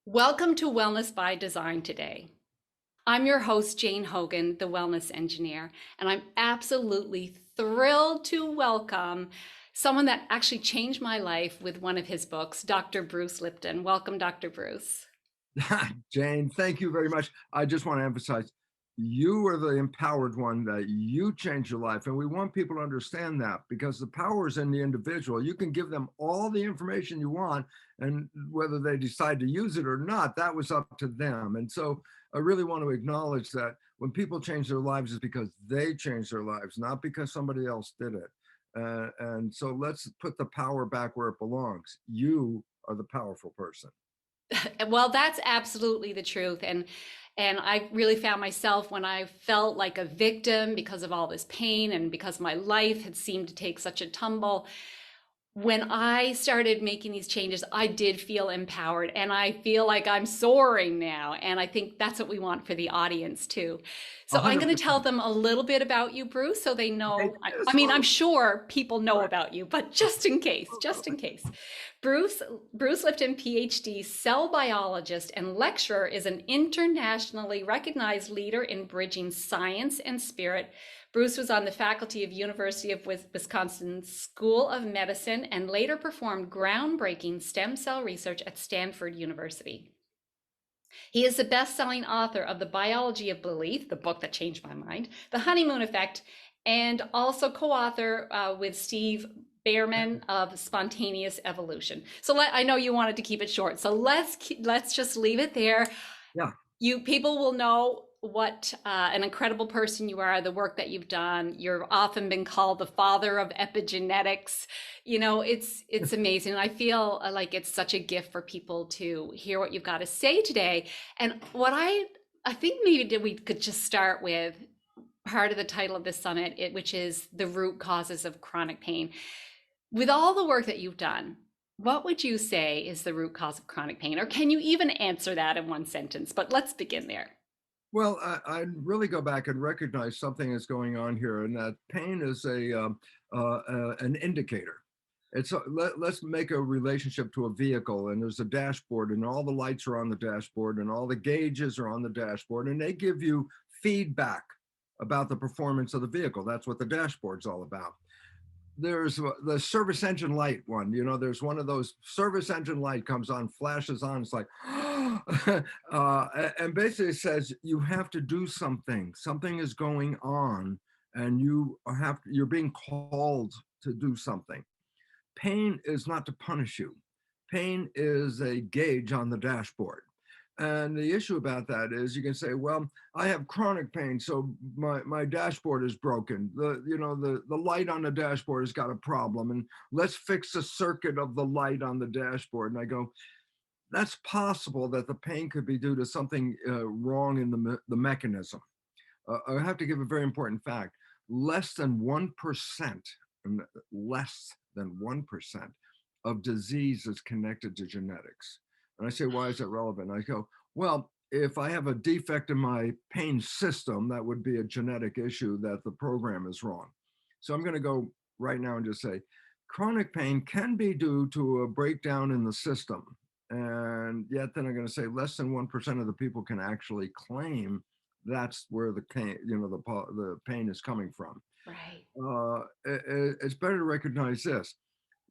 Welcome to Wellness by Design today. I'm your host, Jane Hogan, the Wellness Engineer, and I'm absolutely thrilled to welcome someone that actually changed my life with one of his books, Dr. Bruce Lipton. Welcome, Dr. Bruce. Jane, thank you very much. I just want to emphasize you are the empowered one, that you change your life. And we want people to understand that because the power is in the individual. You can give them all the information you want, and whether they decide to use it or not, that was up to them. And so I really want to acknowledge that when people change their lives, it's because they changed their lives, not because somebody else did it. And so let's put the power back where it belongs. You are the powerful person. Well, that's absolutely the truth. And I really found myself when I felt like a victim because of all this pain and because my life had seemed to take such a tumble. When I started making these changes, I did feel empowered and I feel like I'm soaring now. And I think that's what we want for the audience too. So I'm going to tell 100%. them a little bit about you, Bruce, so they know. I Yes, mean, I'm well, sure people know right. about you, but just in case, just in case. Bruce, Bruce Lipton, Ph.D., cell biologist and lecturer, is an internationally recognized leader in bridging science and spirit. Bruce was on the faculty of University of Wisconsin School of Medicine and later performed groundbreaking stem cell research at Stanford University. He is the best-selling author of The Biology of Belief, the book that changed my mind, The Honeymoon Effect, and also co-author with Steve Bhaerman of Spontaneous Evolution. So I know you wanted to keep it short, so let's just leave it there. Yeah. You people will know what an incredible person you are, the work that you've done. You're often been called the father of epigenetics. You know, it's amazing. I feel like it's such a gift for people to hear what you've got to say today. And what I think maybe we could just start with part of the title of this summit, which is the root causes of chronic pain. With all the work that you've done, what would you say is the root cause of chronic pain? Or can you even answer that in one sentence? But let's begin there. Well, I'd really go back and recognize something is going on here, and that pain is an indicator. Let's make a relationship to a vehicle, and there's a dashboard, and all the lights are on the dashboard, and all the gauges are on the dashboard, and they give you feedback about the performance of the vehicle. That's what the dashboard's all about. There's the service engine light one. There's one of those service engine light comes on, flashes on. It's like, and basically says you have to do something. Something is going on, and you're being called to do something. Pain is not to punish you. Pain is a gauge on the dashboard. And the issue about that is you can say, well, I have chronic pain, so my dashboard is broken. The light on the dashboard has got a problem, and let's fix the circuit of the light on the dashboard. And I go, that's possible that the pain could be due to something wrong in the mechanism. I have to give a very important fact. Less than 1%, and less than 1% of disease is connected to genetics. And I say, why is that relevant? I go, well, if I have a defect in my pain system, that would be a genetic issue that the program is wrong. So I'm going to go right now and just say, chronic pain can be due to a breakdown in the system. And yet then I'm going to say less than 1% of the people can actually claim that's where the pain, the pain is coming from. Right. It's better to recognize this,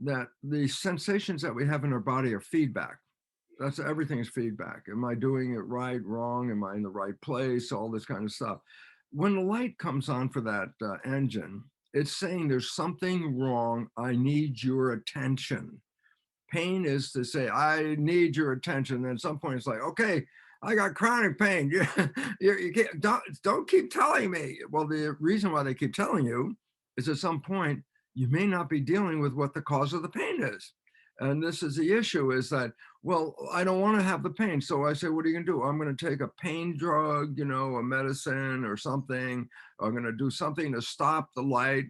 that the sensations that we have in our body are feedback. That's everything is feedback. Am I doing it right, wrong? Am I in the right place? All this kind of stuff. When the light comes on for that engine, it's saying there's something wrong. I need your attention. Pain is to say, I need your attention. And at some point, it's like, okay, I got chronic pain. You can't, don't keep telling me. Well, the reason why they keep telling you is at some point, you may not be dealing with what the cause of the pain is. And this is the issue, is that, well, I don't want to have the pain. So I say, what are you going to do? I'm going to take a pain drug, a medicine or something. I'm going to do something to stop the light,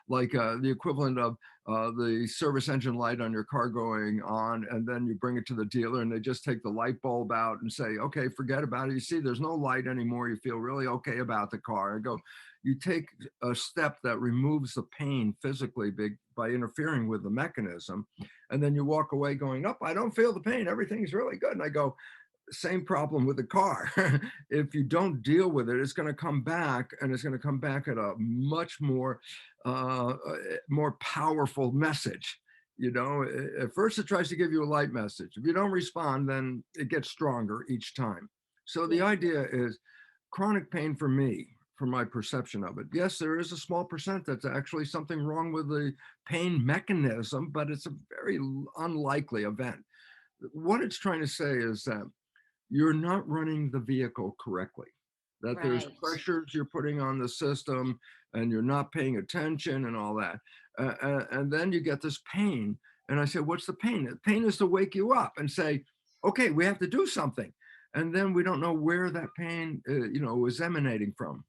like the equivalent of the service engine light on your car going on, and then you bring it to the dealer and they just take the light bulb out and say, okay, forget about it. You see, there's no light anymore. You feel really okay about the car. I go, you take a step that removes the pain physically by interfering with the mechanism. And then you walk away going, oh, I don't feel the pain. Everything's really good. And I go, same problem with the car. If you don't deal with it, it's going to come back, and it's going to come back at a much more powerful message. At first it tries to give you a light message. If you don't respond, then it gets stronger each time. So the Yeah. idea is chronic pain for me, from my perception of it. Yes, there is a small percent that's actually something wrong with the pain mechanism, but it's a very unlikely event. What it's trying to say is that you're not running the vehicle correctly, that there's Right. pressures you're putting on the system and you're not paying attention and all that. And then you get this pain. And I said, what's the pain? The pain is to wake you up and say, okay, we have to do something. And then we don't know where that pain, is emanating from.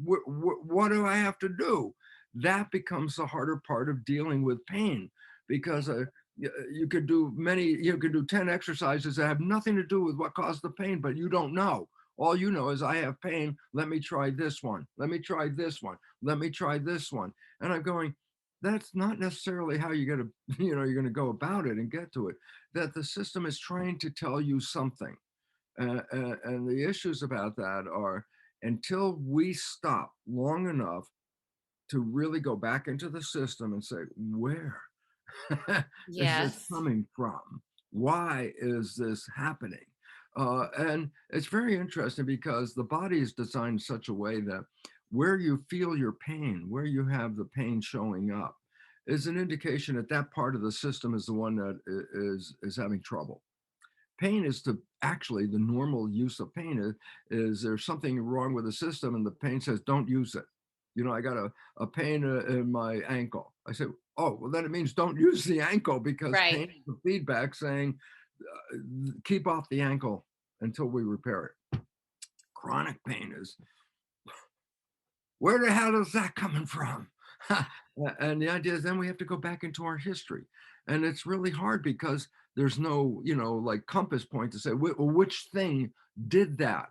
What do I have to do? That becomes the harder part of dealing with pain, because you could do 10 exercises that have nothing to do with what caused the pain, but you don't know. All you know is, I have pain. Let me try this one. Let me try this one. Let me try this one. And I'm going, that's not necessarily how you're going to, you're going to go about it and get to it. That the system is trying to tell you something. And the issues about that are, until we stop long enough to really go back into the system and say, where is this Yes. coming from? Why is this happening? And it's very interesting, because the body is designed in such a way that where you feel your pain, where you have the pain showing up, is an indication that that part of the system is the one that is having trouble. Pain is actually the normal use of pain is there's something wrong with the system, and the pain says, don't use it. I got a pain in my ankle. I say, oh, well, then it means don't use the ankle, because pain Right. is the feedback saying, keep off the ankle until we repair it. Chronic pain is, where the hell is that coming from? And the idea is, then we have to go back into our history. And it's really hard, because there's no, like compass point to say, which thing did that?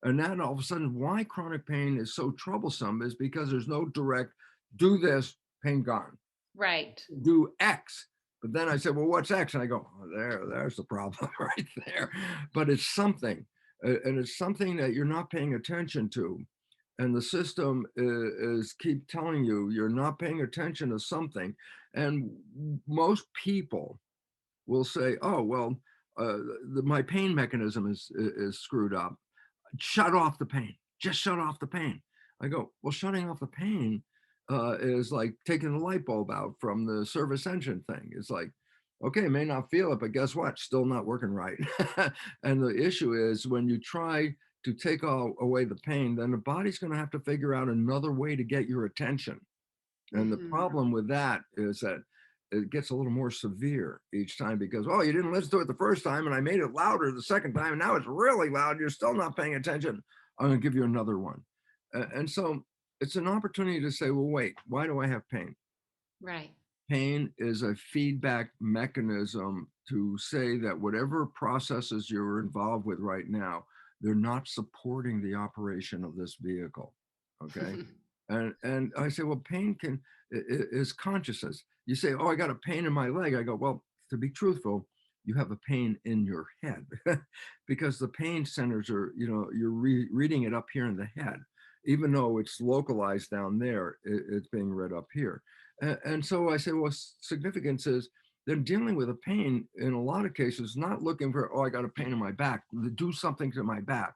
And then all of a sudden, why chronic pain is so troublesome is because there's no direct, do this, pain gone. Right. Do X. But then I said, well, what's X? And I go, oh, there's the problem right there. But it's something. And it's something that you're not paying attention to. And the system is keep telling you you're not paying attention to something. And most people will say, oh, well, my pain mechanism is screwed up. Shut off the pain. Just shut off the pain. I go, well, shutting off the pain is like taking the light bulb out from the service engine thing. It's like, okay, may not feel it, but guess what? Still not working right. And the issue is, when you try to take away the pain, then the body's going to have to figure out another way to get your attention. And the Hmm. problem with that is that it gets a little more severe each time, because, oh, you didn't listen to it the first time, and I made it louder the second time, and now it's really loud. You're still not paying attention. I'm going to give you another one. And so it's an opportunity to say, well, wait, why do I have pain? Right. Pain is a feedback mechanism to say that whatever processes you're involved with right now, they're not supporting the operation of this vehicle. Okay. And I say, well, pain is consciousness. You say, oh, I got a pain in my leg. I go, well, to be truthful, you have a pain in your head, because the pain centers are, you're reading it up here in the head. Even though it's localized down there, it's being read up here. And so I say, well, significance is they're dealing with a pain in a lot of cases, not looking for, oh, I got a pain in my back, do something to my back.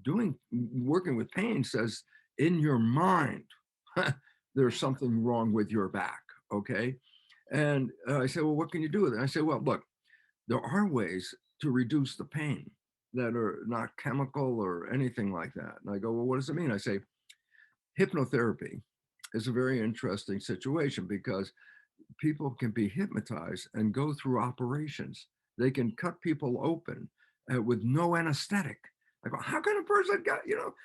Working with pain says, in your mind, there's something wrong with your back. Okay. And I say, well, what can you do with it? I say, well, look, there are ways to reduce the pain that are not chemical or anything like that. And I go, well, what does it mean? I say, hypnotherapy is a very interesting situation, because people can be hypnotized and go through operations. They can cut people open with no anesthetic. I go, how can a person get,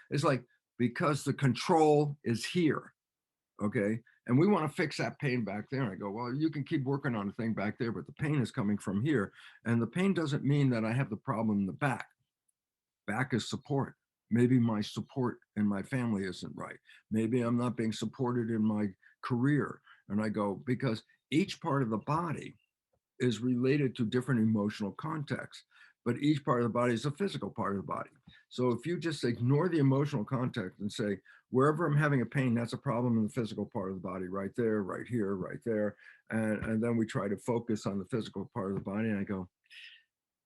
it's like, because the control is here. Okay. And we want to fix that pain back there. And I go, well, you can keep working on the thing back there, but the pain is coming from here. And the pain doesn't mean that I have the problem in the back. Back is support. Maybe my support in my family isn't right. Maybe I'm not being supported in my career. And I go, because each part of the body is related to different emotional contexts, but each part of the body is a physical part of the body. So if you just ignore the emotional context and say, wherever I'm having a pain, that's a problem in the physical part of the body, right there, right here, right there. And then we try to focus on the physical part of the body. And I go,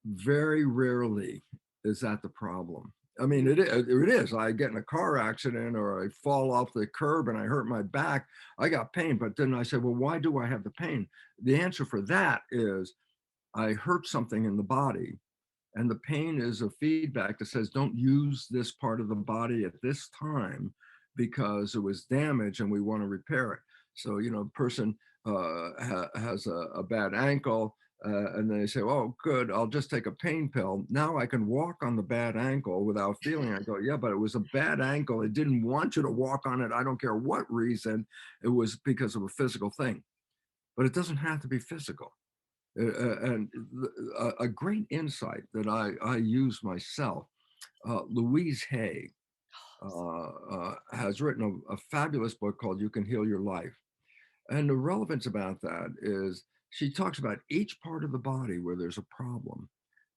very rarely is that the problem. I mean, it is. I get in a car accident or I fall off the curb and I hurt my back. I got pain. But then I said, well, why do I have the pain? The answer for that is I hurt something in the body. And the pain is a feedback that says, don't use this part of the body at this time because it was damaged and we want to repair it. So, person has a bad ankle and they say, oh, good, I'll just take a pain pill. Now I can walk on the bad ankle without feeling. I go, yeah, but it was a bad ankle. It didn't want you to walk on it. I don't care what reason. It was because of a physical thing, but it doesn't have to be physical. And a great insight that I use myself, Louise Hay has written a fabulous book called You Can Heal Your Life. And the relevance about that is she talks about each part of the body where there's a problem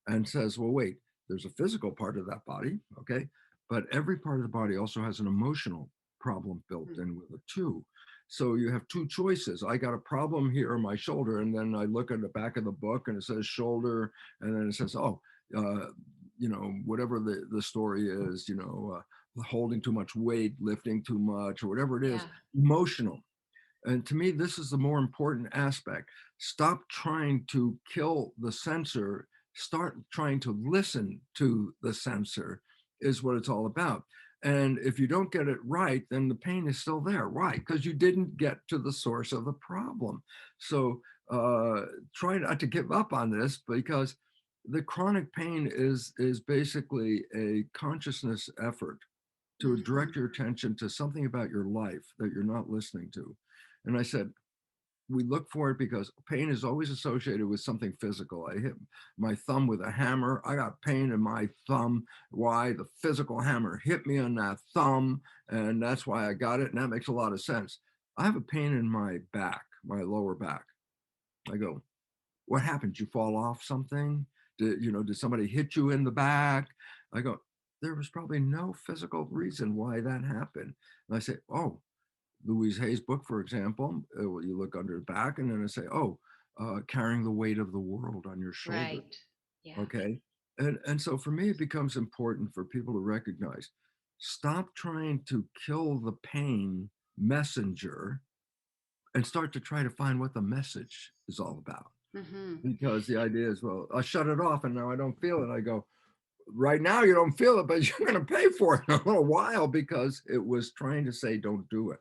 and says, well, wait, there's a physical part of that body, okay? But every part of the body also has an emotional problem built in with it too. So you have two choices. I got a problem here on my shoulder, and then I look at the back of the book and it says shoulder, and then it says, oh, whatever the story is, holding too much weight, lifting too much, or whatever it is, Yeah. emotional. And to me, this is the more important aspect. Stop trying to kill the sensor, start trying to listen to the sensor, is what it's all about. And if you don't get it right, then the pain is still there. Why? Because you didn't get to the source of the problem. So try not to give up on this, because the chronic pain is basically a consciousness effort to direct your attention to something about your life that you're not listening to. And I said, we look for it because pain is always associated with something physical. I hit my thumb with a hammer. I got pain in my thumb. Why? The physical hammer hit me on that thumb, and that's why I got it. And that makes a lot of sense. I have a pain in my back, my lower back. I go, what happened? Did you fall off something? Did somebody hit you in the back? I go, there was probably no physical reason why that happened. And I say, oh, Louise Hay's book, for example, you look under the back and then I say, oh, carrying the weight of the world on your shoulder. Right. Yeah. Okay. And so for me, it becomes important for people to recognize, stop trying to kill the pain messenger and start to try to find what the message is all about. Hmm. Because the idea is, well, I shut it off and now I don't feel it. I go, right now you don't feel it, but you're going to pay for it in a little while because it was trying to say, don't do it.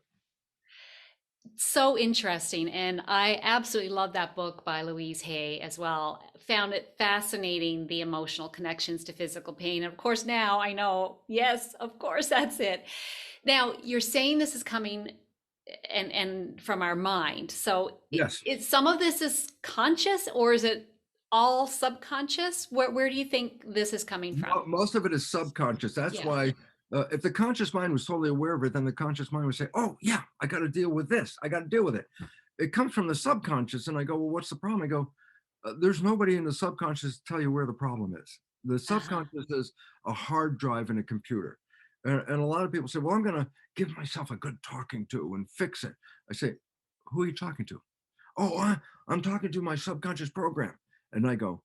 So interesting. And I absolutely love that book by Louise Hay as well. Found it fascinating, the emotional connections to physical pain. And of course, now I know, yes, of course, that's it. Now, you're saying this is coming and from our mind. So Yes. some of this is conscious, or is it all subconscious? Where do you think this is coming from? Most of it is subconscious. That's Yeah. why if the conscious mind was totally aware of it, then the conscious mind would say, oh, yeah, I got to deal with this. I got to deal with it. It comes from the subconscious. And I go, well, what's the problem? I go, there's nobody in the subconscious to tell you where the problem is. The Uh-huh. subconscious is a hard drive in a computer. And a lot of people say, well, I'm going to give myself a good talking to and fix it. I say, who are you talking to? Oh, I'm talking to my subconscious program. And I go,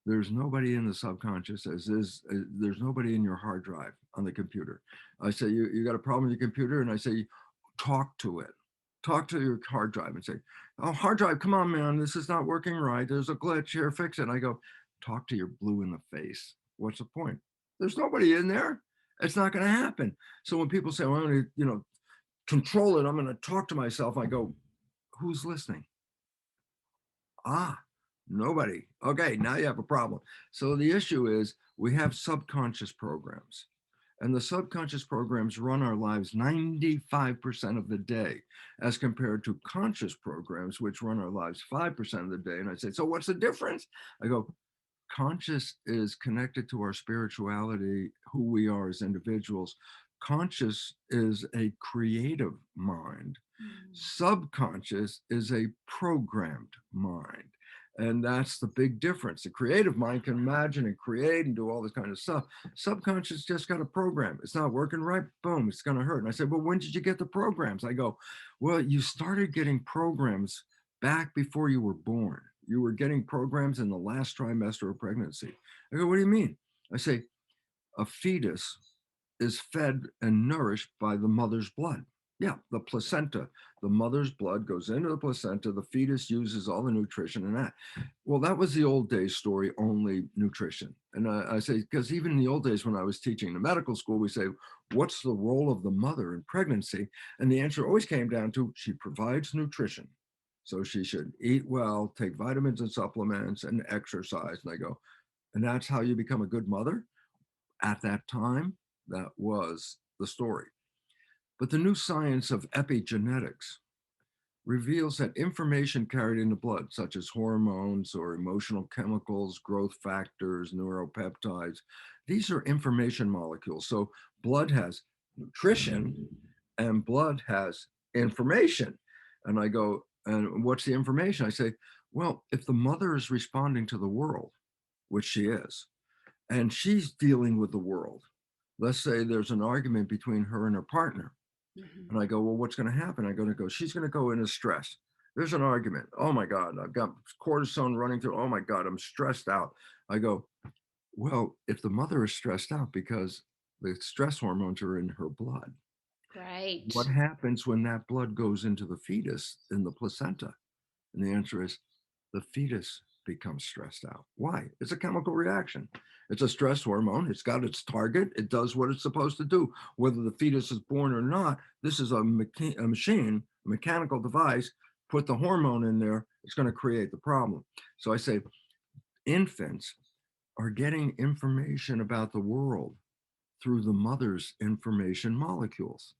there's nobody in the subconscious, there's nobody in your hard drive on the computer. I say, you got a problem with your computer? And I say, talk to it. Talk to your hard drive and say, oh, hard drive, come on, man, this is not working right. There's a glitch here, fix it. And I go, talk to your blue in the face. What's the point? There's nobody in there. It's not going to happen. So when people say, well, I'm going to, control it, I'm going to talk to myself, I go, who's listening? Ah, nobody. Okay, now you have a problem. So the issue is we have subconscious programs. And the subconscious programs run our lives 95% of the day, as compared to conscious programs, which run our lives 5% of the day. And I say, so what's the difference? I go, conscious is connected to our spirituality, who we are as individuals. Conscious is a creative mind. Subconscious is a programmed mind. And that's the big difference. The creative mind can imagine and create and do all this kind of stuff. Subconscious just got a program. It's not working right. Boom, it's going to hurt. And I said, well, when did you get the programs? I go, well, you started getting programs back before you were born. You were getting programs in the last trimester of pregnancy. I go, what do you mean? I say, a fetus is fed and nourished by the mother's blood. Yeah, the placenta. The mother's blood goes into the placenta. The fetus uses all the nutrition in that. Well, that was the old days story, only nutrition. And I say, because even in the old days when I was teaching in medical school, we say, what's the role of the mother in pregnancy? And the answer always came down to she provides nutrition. So she should eat well, take vitamins and supplements, and exercise. And I go, and that's how you become a good mother? At that time, that was the story. But the new science of epigenetics reveals that information carried in the blood, such as hormones or emotional chemicals, growth factors, neuropeptides, these are information molecules. So blood has nutrition and blood has information. And I go, and what's the information? I say, well, if the mother is responding to the world, which she is, and she's dealing with the world, let's say there's an argument between her and her partner. And I go, well, what's going to happen? I'm going to go, she's going to go into stress. There's an argument. Oh my God, I've got cortisone running through. Oh my God, I'm stressed out. I go, well, if the mother is stressed out because the stress hormones are in her blood, Right. what happens when that blood goes into the fetus in the placenta? And the answer is the fetus becomes stressed out. Why? It's a chemical reaction. It's a stress hormone. It's got its target. It does what it's supposed to do. Whether the fetus is born or not, this is a machine, a mechanical device. Put the hormone in there, it's going to create the problem. So I say infants are getting information about the world through the mother's information molecules.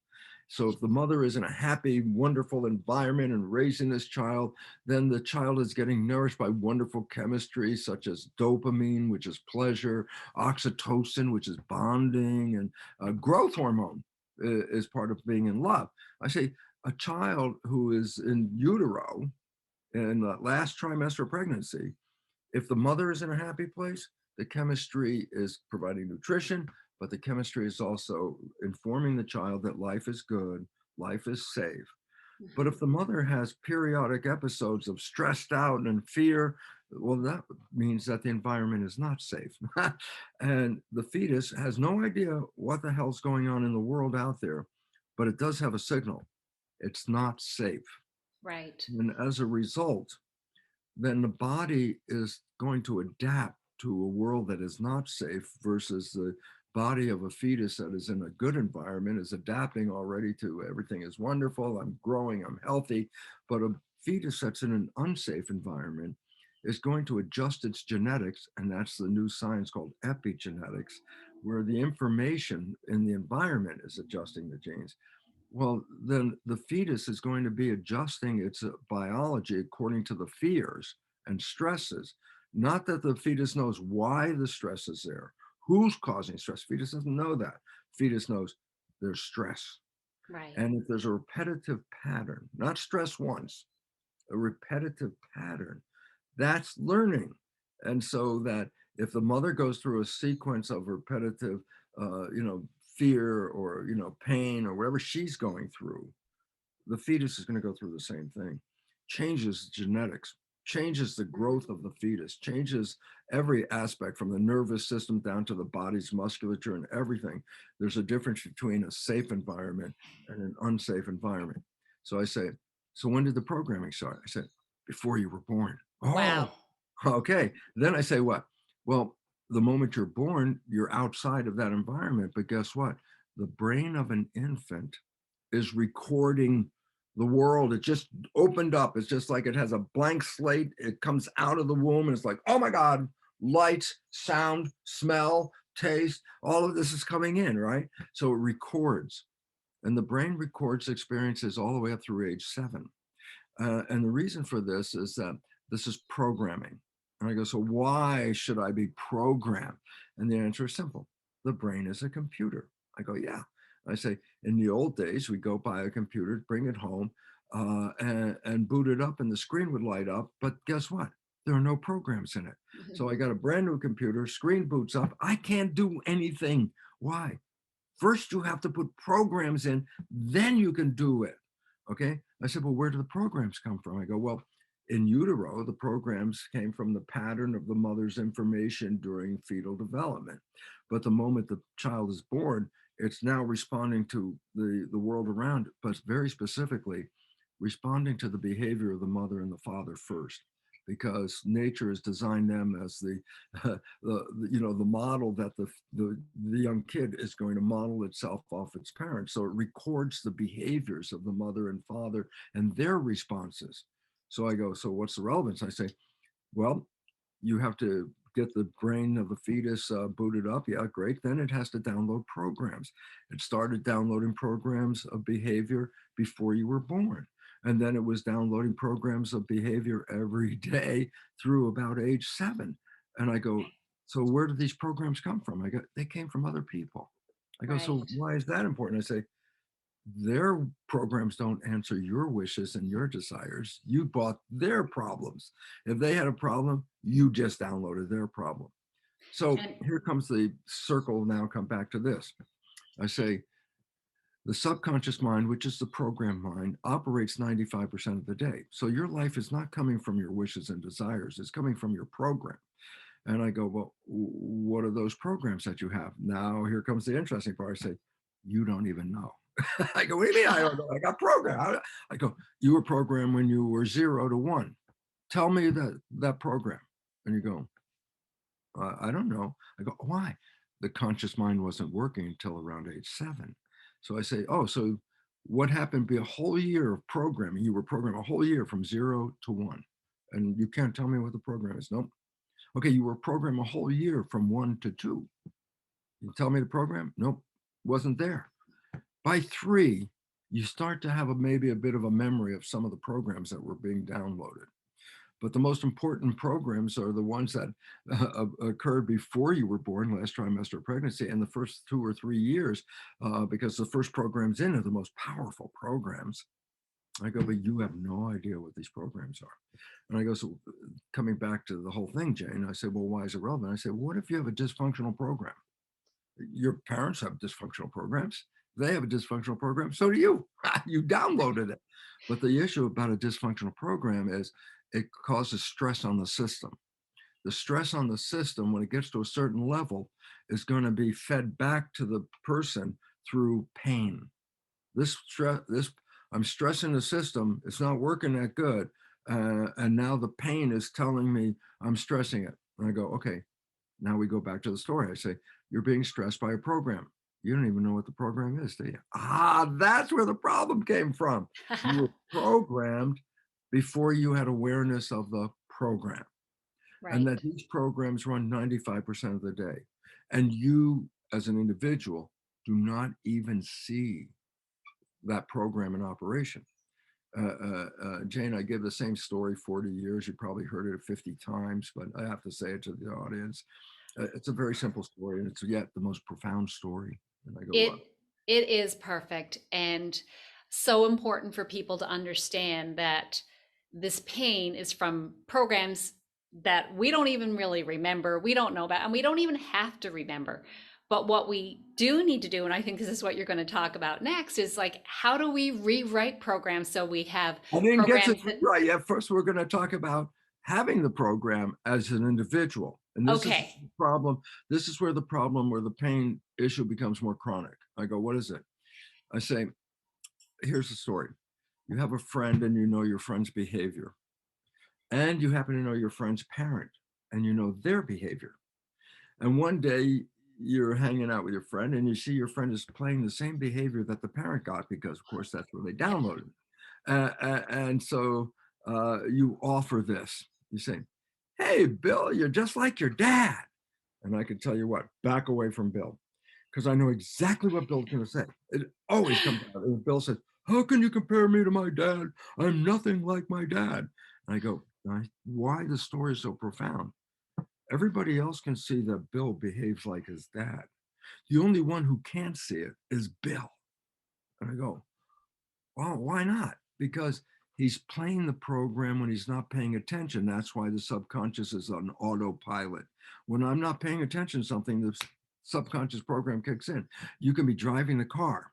So if the mother is in a happy, wonderful environment and raising this child, then the child is getting nourished by wonderful chemistry, such as dopamine, which is pleasure, oxytocin, which is bonding, and growth hormone is part of being in love. I say a child who is in utero in the last trimester of pregnancy, if the mother is in a happy place, the chemistry is providing nutrition, but the chemistry is also informing the child that life is good, life is safe. But if the mother has periodic episodes of stressed out and fear, well, that means that the environment is not safe. And the fetus has no idea what the hell's going on in the world out there, but it does have a signal. It's not safe. Right. And as a result, then the body is going to adapt to a world that is not safe versus the body of a fetus that is in a good environment is adapting already to everything is wonderful, I'm growing, I'm healthy. But a fetus that's in an unsafe environment is going to adjust its genetics, and that's the new science called epigenetics, where the information in the environment is adjusting the genes. Well, then the fetus is going to be adjusting its biology according to the fears and stresses. Not that the fetus knows why the stress is there, who's causing stress. Fetus doesn't know that. Fetus knows there's stress. Right. And if there's a repetitive pattern, not stress once, a repetitive pattern, that's learning. And so that if the mother goes through a sequence of repetitive, fear or, pain or whatever she's going through, the fetus is going to go through the same thing. Changes genetics, changes the growth of the fetus, changes every aspect from the nervous system down to the body's musculature and everything. There's a difference between a safe environment and an unsafe environment. So I say, so when did the programming start? I said, before you were born. Wow. Oh, okay. Then I say, what? Well, the moment you're born, you're outside of that environment. But guess what? The brain of an infant is recording the world. It just opened up. It's just like it has a blank slate. It comes out of the womb and it's like, oh my God, light, sound, smell, taste, all of this is coming in, right? So it records, and the brain records experiences all the way up through age 7. And the reason for this is that this is programming. And I go, so why should I be programmed? And the answer is simple. The brain is a computer. I go, yeah. I say, in the old days, we go buy a computer, bring it home, and boot it up, and the screen would light up. But guess what? There are no programs in it. So I got a brand new computer, screen boots up. I can't do anything. Why? First, you have to put programs in, then you can do it. Okay. I said, well, where do the programs come from? I go, well, in utero, the programs came from the pattern of the mother's information during fetal development. But the moment the child is born, it's now responding to the world around it, but very specifically responding to the behavior of the mother and the father first, because nature has designed them as the model that the young kid is going to model itself off its parents. So it records the behaviors of the mother and father and their responses. So I go, so what's the relevance? I say, well, you have to get the brain of the fetus booted up. Yeah, great. Then it has to download programs. It started downloading programs of behavior before you were born. And then it was downloading programs of behavior every day through about age 7. And I go, so where do these programs come from? I go, they came from other people. I go, so Right. why is that important? I say, their programs don't answer your wishes and your desires. You bought their problems. If they had a problem, you just downloaded their problem. So And here comes the circle. Now come back to this. I say the subconscious mind, which is the program mind, operates 95% of the day. So your life is not coming from your wishes and desires, it's coming from your program. And I go, well, what are those programs that you have? Now, here comes the interesting part. I say, you don't even know. I go, what do you mean? I don't know. I got programmed. I go, you were programmed when you were 0 to 1. Tell me that program. And you go, I don't know. I go, why? The conscious mind wasn't working until around age 7. So I say, oh, so what happened? Be a whole year of programming. You were programmed a whole year from 0 to 1. And you can't tell me what the program is. Nope. Okay, you were programmed a whole year from 1 to 2. You tell me the program? Nope, wasn't there. By 3, you start to have maybe a bit of a memory of some of the programs that were being downloaded. But the most important programs are the ones that occurred before you were born, last trimester of pregnancy, and the first 2 or 3 years, because the first programs in are the most powerful programs. I go, but you have no idea what these programs are. And I go, so coming back to the whole thing, Jane, I said, well, why is it relevant? I said, what if you have a dysfunctional program? Your parents have dysfunctional programs. They have a dysfunctional program. So do you. You downloaded it. But the issue about a dysfunctional program is it causes stress on the system. The stress on the system, when it gets to a certain level, is going to be fed back to the person through pain. I'm stressing the system. It's not working that good. And now the pain is telling me I'm stressing it. And I go, okay, now we go back to the story. I say, you're being stressed by a program. You don't even know what the program is, do you? That's where the problem came from. You were programmed before you had awareness of the program, and right. that these programs run 95% of the day. And you, as an individual, do not even see that program in operation. Jane, I give the same story 40 years. You probably heard it 50 times, but I have to say it to the audience. It's a very simple story, and it's yet the most profound story. And I go, what? It is perfect and so important for people to understand that this pain is from programs that we don't even really remember, we don't know about, and we don't even have to remember. But what we do need to do, and I think this is what you're going to talk about next, is like how do we rewrite programs so we have I didn't get to programs that right yet. First, we're going to talk about having the program as an individual. And this is okay. the problem. This is where the problem, where the pain issue becomes more chronic. I go, what is it? I say, here's the story. You have a friend and you know your friend's behavior, and you happen to know your friend's parent and you know their behavior. And one day you're hanging out with your friend and you see your friend is playing the same behavior that the parent got, because, of course, that's where they Yep. downloaded. And so you offer this. You say, hey, Bill, you're just like your dad. And I can tell you what, back away from Bill, because I know exactly what Bill's going to say. It always comes out. And Bill says, "How can you compare me to my dad? I'm nothing like my dad." And I go, "Why the story is so profound? Everybody else can see that Bill behaves like his dad. The only one who can't see it is Bill." And I go, "Well, why not?" Because he's playing the program when he's not paying attention. That's why the subconscious is on autopilot. When I'm not paying attention to something, the subconscious program kicks in. You can be driving the car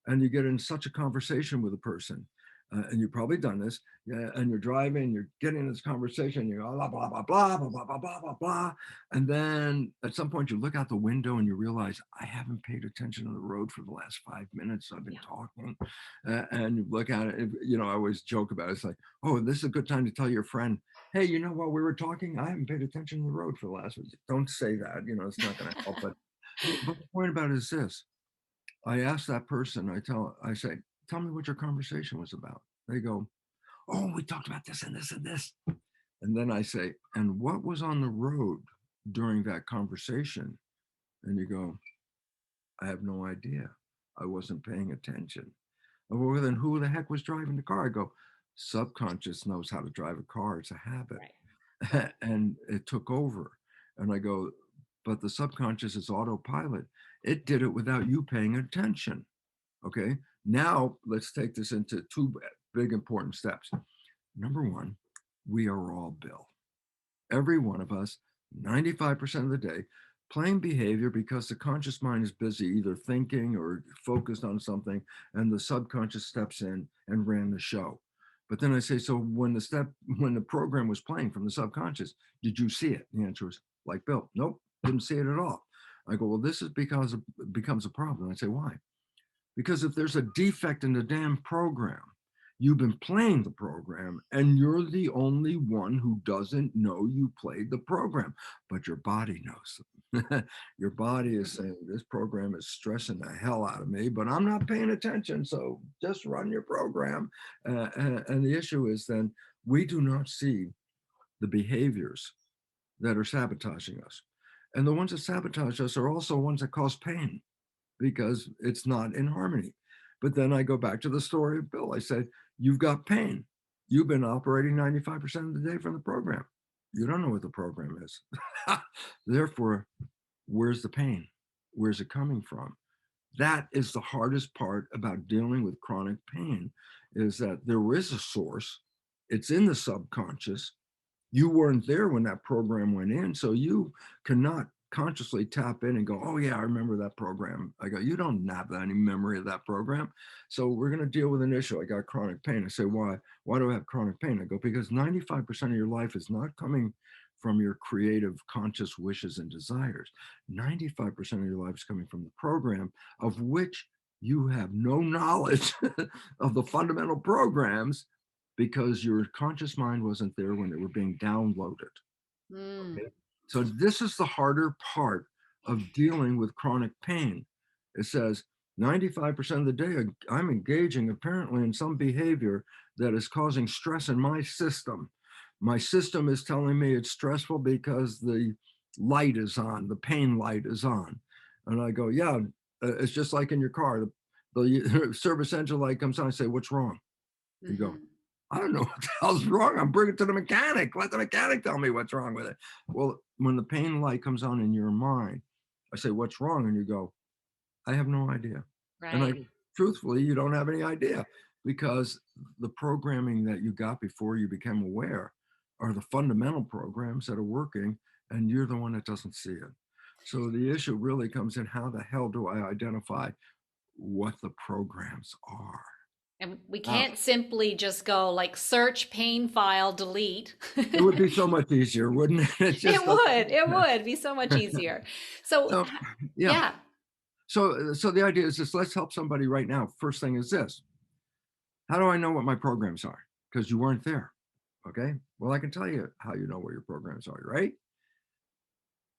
and you get in such a conversation with a person, and you've probably done this, and you're driving, you're getting this conversation, you go blah blah blah blah blah blah blah blah blah blah, and then at some point you look out the window and you realize, I haven't paid attention to the road for the last 5 minutes. I've been Yeah. talking, and you look at it. I always joke about it. It's like, oh, this is a good time to tell your friend, hey, while we were talking, I haven't paid attention to the road for the last. Don't say that. It's not going to help. But the point about it is this: I ask that person, I say, tell me what your conversation was about. They go, oh, we talked about this and this and this. And then I say, and what was on the road during that conversation? And you go, I have no idea. I wasn't paying attention. Well, then who the heck was driving the car? I go, subconscious knows how to drive a car. It's a habit. Right. Right. And it took over. And I go, but the subconscious is autopilot. It did it without you paying attention. Okay. Now let's take this into two big important steps. Number one, we are all Bill. Every one of us, 95% of the day, playing behavior because the conscious mind is busy either thinking or focused on something, and the subconscious steps in and ran the show. But then I say, so when the program was playing from the subconscious, did you see it? The answer was like Bill, nope, didn't see it at all. I go, well, this is because it becomes a problem. I say, why? Because if there's a defect in the damn program, you've been playing the program and you're the only one who doesn't know you played the program, but your body knows. Your body is saying, this program is stressing the hell out of me, but I'm not paying attention. So just run your program. And the issue is then we do not see the behaviors that are sabotaging us. And the ones that sabotage us are also ones that cause pain because it's not in harmony. But then I go back to the story of Bill. I said, you've got pain. You've been operating 95% of the day from the program. You don't know what the program is. Therefore, where's the pain? Where's it coming from? That is the hardest part about dealing with chronic pain, is that there is a source. It's in the subconscious. You weren't there when that program went in, so you cannot consciously tap in and go, oh yeah, I remember that program. I go, you don't have any memory of that program. So we're going to deal with an issue. I got chronic pain. I say, why do I have chronic pain? I go, because 95% of your life is not coming from your creative conscious wishes and desires. 95% of your life is coming from the program, of which you have no knowledge of the fundamental programs, because your conscious mind wasn't there when they were being downloaded. Mm. Okay? So this is the harder part of dealing with chronic pain. It says 95% of the day I'm engaging apparently in some behavior that is causing stress in my system. My system is telling me it's stressful because the light is on, the pain light is on. And I go, yeah, it's just like in your car. The service engine light comes on. I say, what's wrong? You go, Mhm. I don't know what the hell's wrong. I'm bringing it to the mechanic. Let the mechanic tell me what's wrong with it. Well, when the pain light comes on in your mind, I say, what's wrong? And you go, I have no idea. And I Right. truthfully, you don't have any idea, because the programming that you got before you became aware are the fundamental programs that are working, and you're the one that doesn't see it. So the issue really comes in, how the hell do I identify what the programs are? And we Now, can't simply just go like search pain file, delete. it would be so much easier, wouldn't it? It just It doesn't. would. It would be so much easier. So, So, yeah. yeah. So the idea is this: let's help somebody right now. First thing is this: how do I know what my programs are? Because you weren't there. Okay. Well, I can tell you how you know what your programs are, right?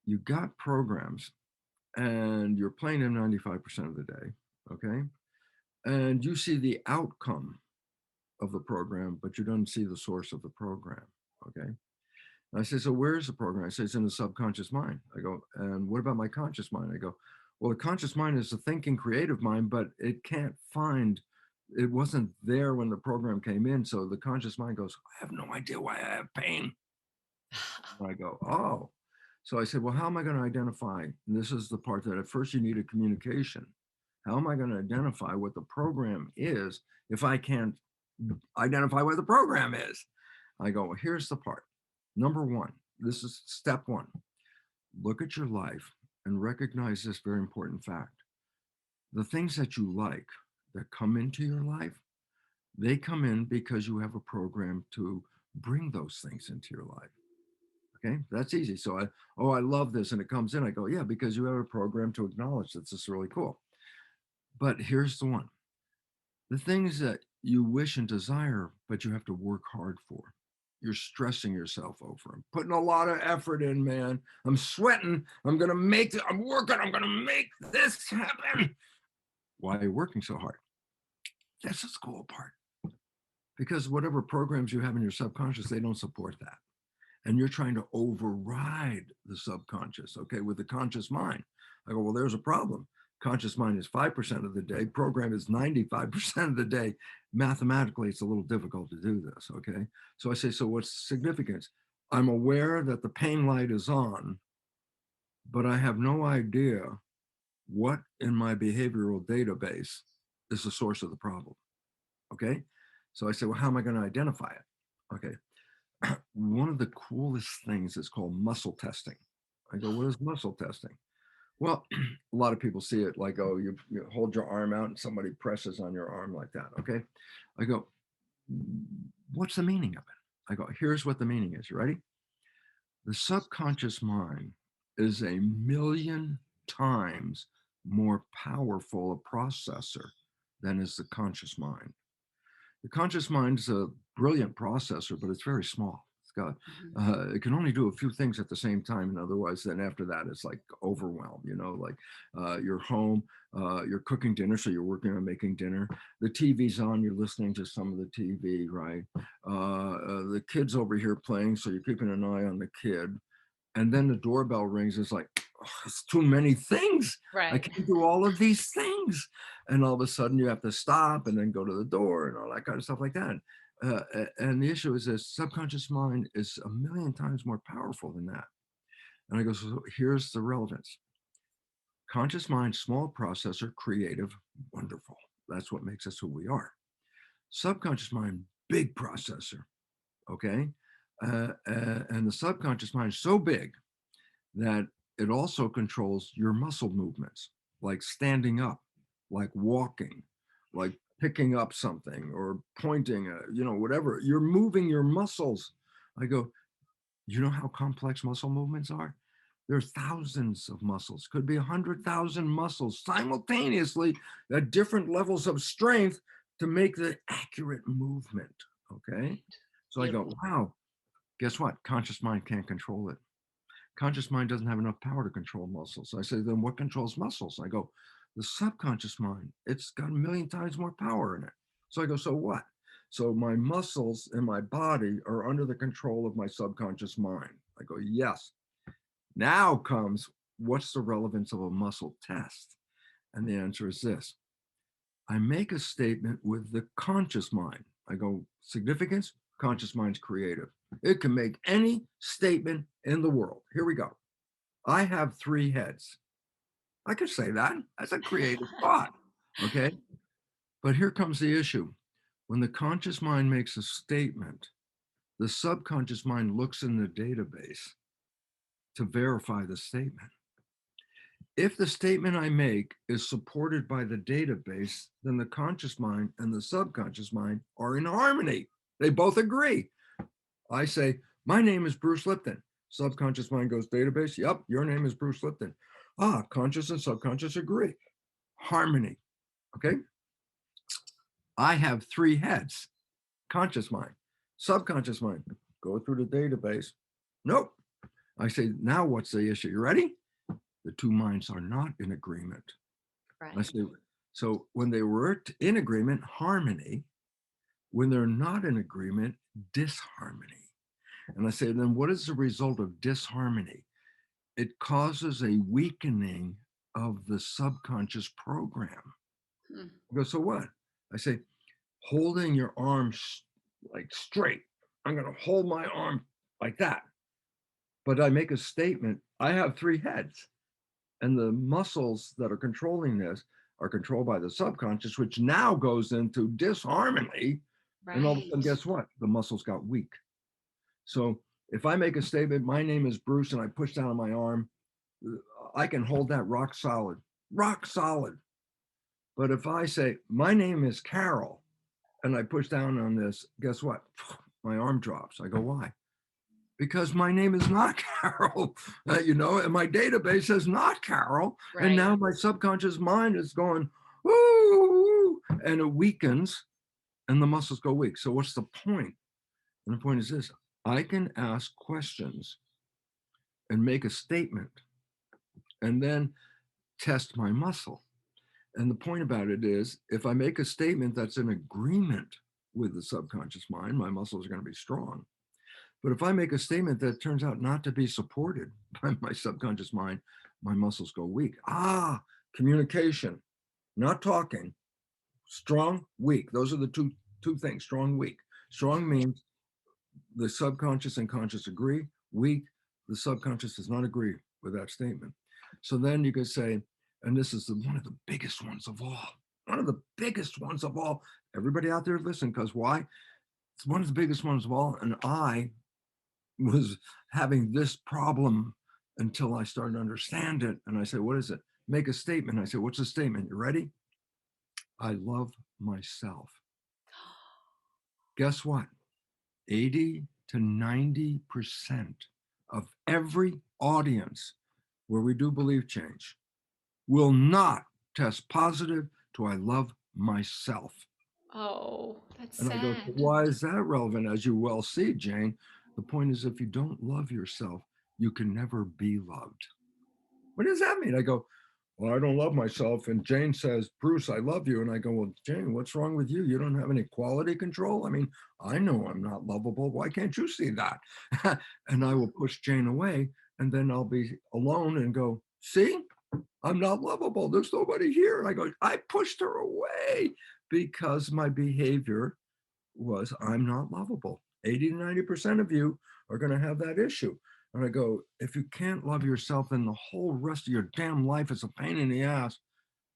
You got programs and you're playing them 95% of the day. Okay. And you see the outcome of the program, but you don't see the source of the program. Okay. And I say, so where's the program? I say, it's in the subconscious mind. I go, and what about my conscious mind? I go, well, the conscious mind is the thinking creative mind, but it can't find, it wasn't there when the program came in. So the conscious mind goes, I have no idea why I have pain. And I go, oh. So I said, well, how am I going to identify? And this is the part that at first you need a communication. How am I going to identify what the program is if I can't identify what the program is? I go, well, here's the part. Number one, this is step one. Look at your life and recognize this very important fact. The things that you like that come into your life, they come in because you have a program to bring those things into your life. Okay, that's easy. So I love this, and it comes in. I go, yeah, because you have a program to acknowledge that this is really cool. But here's the one: the things that you wish and desire, but you have to work hard for. You're stressing yourself over them, putting a lot of effort in, man. I'm sweating. I'm gonna make it. I'm working. I'm gonna make this happen. Why are you working so hard? That's the cool part. Because whatever programs you have in your subconscious, they don't support that. And you're trying to override the subconscious, okay, with the conscious mind. I go, well, there's a problem. Conscious mind is 5% of the day, program is 95% of the day. Mathematically, it's a little difficult to do this, okay? So I say, so what's the significance? I'm aware that the pain light is on, but I have no idea what in my behavioral database is the source of the problem, okay? So I say, well, how am I going to identify it? Okay, one of the coolest things is called muscle testing. I go, what is muscle testing? Well, a lot of people see it like, oh, you hold your arm out and somebody presses on your arm like that. Okay. I go, what's the meaning of it? I go, here's what the meaning is. You ready? The subconscious mind is 1,000,000 times more powerful a processor than is the conscious mind. The conscious mind is a brilliant processor, but it's very small. It's got, it can only do a few things at the same time. And otherwise, then after that, it's like overwhelmed, like you're home, you're cooking dinner. So you're working on making dinner. The TV's on, you're listening to some of the TV, right? The kid's over here playing. So you're keeping an eye on the kid. And then the doorbell rings. It's like, oh, it's too many things. I Right. can't do all of these things. And all of a sudden you have to stop and then go to the door and all that kind of stuff like that. And the issue is this subconscious mind is 1,000,000 times more powerful than that. And I go, so here's the relevance. Conscious mind, small processor, creative, wonderful. That's what makes us who we are. Subconscious mind, big processor. Okay. And the subconscious mind is so big that it also controls your muscle movements, like standing up, like walking, like picking up something or pointing, whatever. You're moving your muscles. I go, you know how complex muscle movements are? There's thousands of muscles, could be 100,000 muscles simultaneously at different levels of strength to make the accurate movement. Okay. So I go, Beautiful. wow, guess what? Conscious mind can't control it. Conscious mind doesn't have enough power to control muscles. So I say, then what controls muscles? I go, the subconscious mind, it's got 1,000,000 times more power in it. So I go, so what? So my muscles in my body are under the control of my subconscious mind. I go, yes. Now comes, what's the relevance of a muscle test? And the answer is this. I make a statement with the conscious mind. I go, significance, conscious mind's creative. It can make any statement in the world. Here we go. I have 3 heads. I could say that. That's a creative thought. Okay. But here comes the issue. When the conscious mind makes a statement, the subconscious mind looks in the database to verify the statement. If the statement I make is supported by the database, then the conscious mind and the subconscious mind are in harmony. They both agree. I say, my name is Bruce Lipton. Subconscious mind goes, database. Yep, your name is Bruce Lipton. Ah, conscious and subconscious agree. Harmony. Okay. I have 3 heads: conscious mind, subconscious mind. Go through the database. Nope. I say, now what's the issue? You ready? The 2 minds are not in agreement. I Right. say, so when they were in agreement, harmony. When they're not in agreement, disharmony. And I say, then what is the result of disharmony? It causes a weakening of the subconscious program. Hmm. I go, so what? I say, holding your arm like straight. I'm going to hold my arm like that. But I make a statement. I have three heads, and the muscles that are controlling this are controlled by the subconscious, which now goes into disharmony. And all of a sudden, Right. guess what? The muscles got weak. So if I make a statement, my name is Bruce, and I push down on my arm, I can hold that rock solid, rock solid. But if I say, my name is Carol, and I push down on this, guess what? My arm drops. I go, why? Because my name is not Carol, and my database says not Carol. And Right. now my subconscious mind is going, ooh, and it weakens and the muscles go weak. So what's the point? And the point is this: I can ask questions and make a statement and then test my muscle. And the point about it is, if I make a statement that's in agreement with the subconscious mind, my muscles are going to be strong. But if I make a statement that turns out not to be supported by my subconscious mind, my muscles go weak. Communication, not talking, strong, weak. Those are the two things, strong, weak. Strong means the subconscious and conscious agree. Weak, the subconscious does not agree with that statement. So then you could say, and this is one of the biggest ones of all, one of the biggest ones of all. Everybody out there listen, because why? It's one of the biggest ones of all. And I was having this problem until I started to understand it. And I said, what is it? Make a statement. I said, what's the statement? You ready? I love myself. Guess what? 80 to 90% of every audience where we do belief change will not test positive to I love myself. Oh, that's And I go, sad. why is that relevant? As you well see, Jane, the point is if you don't love yourself, you can never be loved. What does that mean? I go, well, I don't love myself. And Jane says, Bruce, I love you. And I go, well, Jane, what's wrong with you? You don't have any quality control. I mean, I know I'm not lovable. Why can't you see that? And I will push Jane away. And then I'll be alone and go, see, I'm not lovable. There's nobody here. And I go, I pushed her away because my behavior was I'm not lovable. 80 to 90% of you are going to have that issue. And I go, if you can't love yourself, then the whole rest of your damn life is a pain in the ass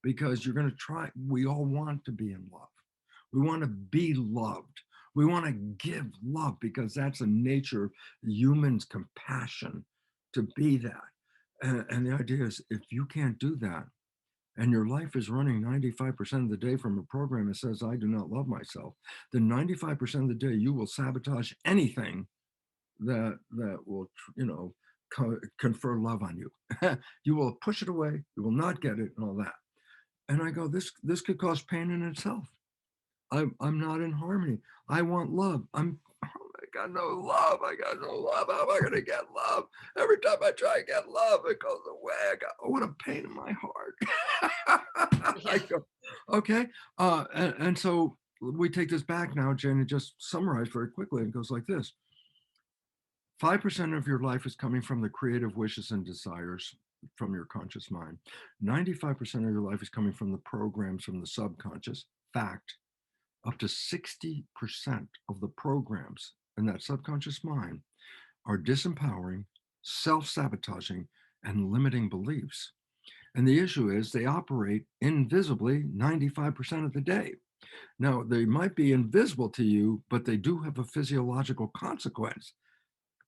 because you're going to try. We all want to be in love. We want to be loved. We want to give love because that's the nature of humans' compassion to be that. And the idea is if you can't do that, and your life is running 95% of the day from a program that says, I do not love myself, then 95% of the day you will sabotage anything that will, confer love on you. You will push it away, you will not get it, and all that. And I go, this could cause pain in itself. I'm not in harmony. I want love. I got no love. I got no love. How am I going to get love? Every time I try to get love, it goes away. What a pain in my heart. I Yeah. go, okay. And so we take this back now, Jen, and just summarize very quickly. It goes like this. 5% of your life is coming from the creative wishes and desires from your conscious mind. 95% of your life is coming from the programs from the subconscious. Fact, up to 60% of the programs in that subconscious mind are disempowering, self-sabotaging, and limiting beliefs. And the issue is they operate invisibly 95% of the day. Now, they might be invisible to you, but they do have a physiological consequence.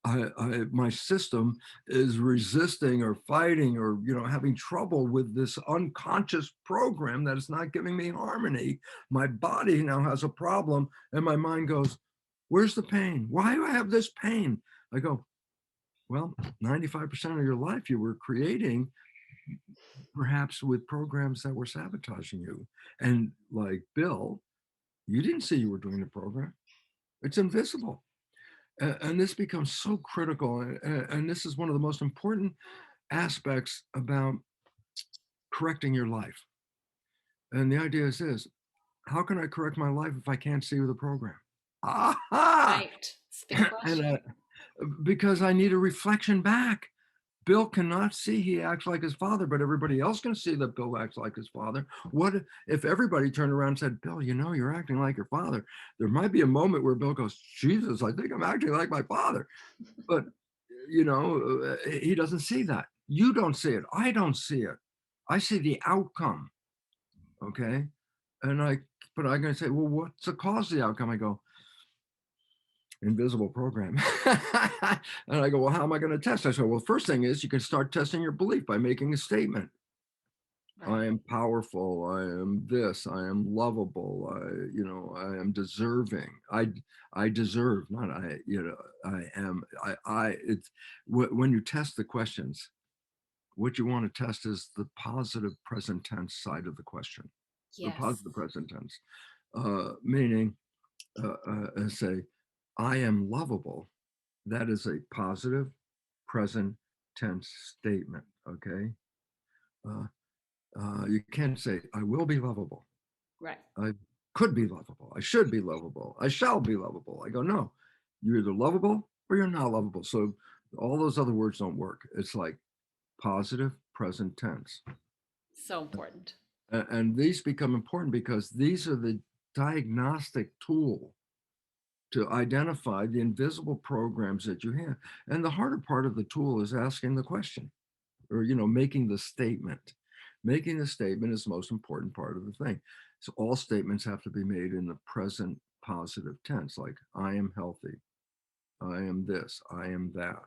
My system is resisting or fighting or having trouble with this unconscious program that is not giving me harmony. My body now has a problem, and my mind goes, "Where's the pain? Why do I have this pain?" I go, "Well, 95% of your life you were creating perhaps with programs that were sabotaging you, and like Bill, you didn't see you were doing the program. It's invisible." And this becomes so critical. And this is one of the most important aspects about correcting your life. And the idea is this: how can I correct my life if I can't see the program? Aha! Right. It's a big And question. because I need a reflection back. Bill cannot see he acts like his father, but everybody else can see that Bill acts like his father. What if everybody turned around and said, Bill, you know, you're acting like your father? There might be a moment where Bill goes, Jesus, I think I'm acting like my father. But, you know, he doesn't see that. You don't see it. I don't see it. I see the outcome. Okay. But I'm going to say, well, what's the cause of the outcome? I go, invisible program. And I go, well, how am I going to test? I said, well, first thing is you can start testing your belief by making a statement. Right. I am powerful. I am this. I am lovable. I am deserving. I deserve, not I, I am, it's when you test the questions, what you want to test is the positive present tense side of the question, the Yes. positive present tense, meaning, say, I am lovable. That is a positive present tense statement. Okay. Uh, you can't say, I will be lovable. Right. I could be lovable. I should be lovable. I shall be lovable. I go, no, you're either lovable or you're not lovable. So all those other words don't work. It's like positive present tense. So important. And these become important because these are the diagnostic tool to identify the invisible programs that you have. And the harder part of the tool is asking the question, or making the statement. Making the statement is the most important part of the thing. So all statements have to be made in the present positive tense, like I am healthy, I am this, I am that.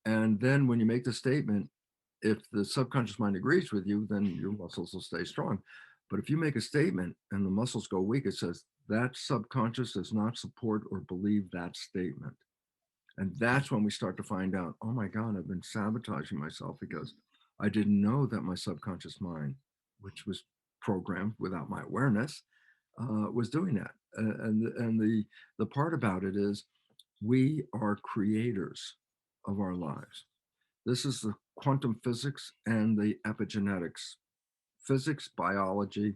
And then when you make the statement, if the subconscious mind agrees with you, then your muscles will stay strong. But if you make a statement and the muscles go weak, it says that subconscious does not support or believe that statement. And that's when we start to find out, oh my God, I've been sabotaging myself because I didn't know that my subconscious mind, which was programmed without my awareness, was doing that. And the part about it is we are creators of our lives. This is the quantum physics and the epigenetics. Physics, biology,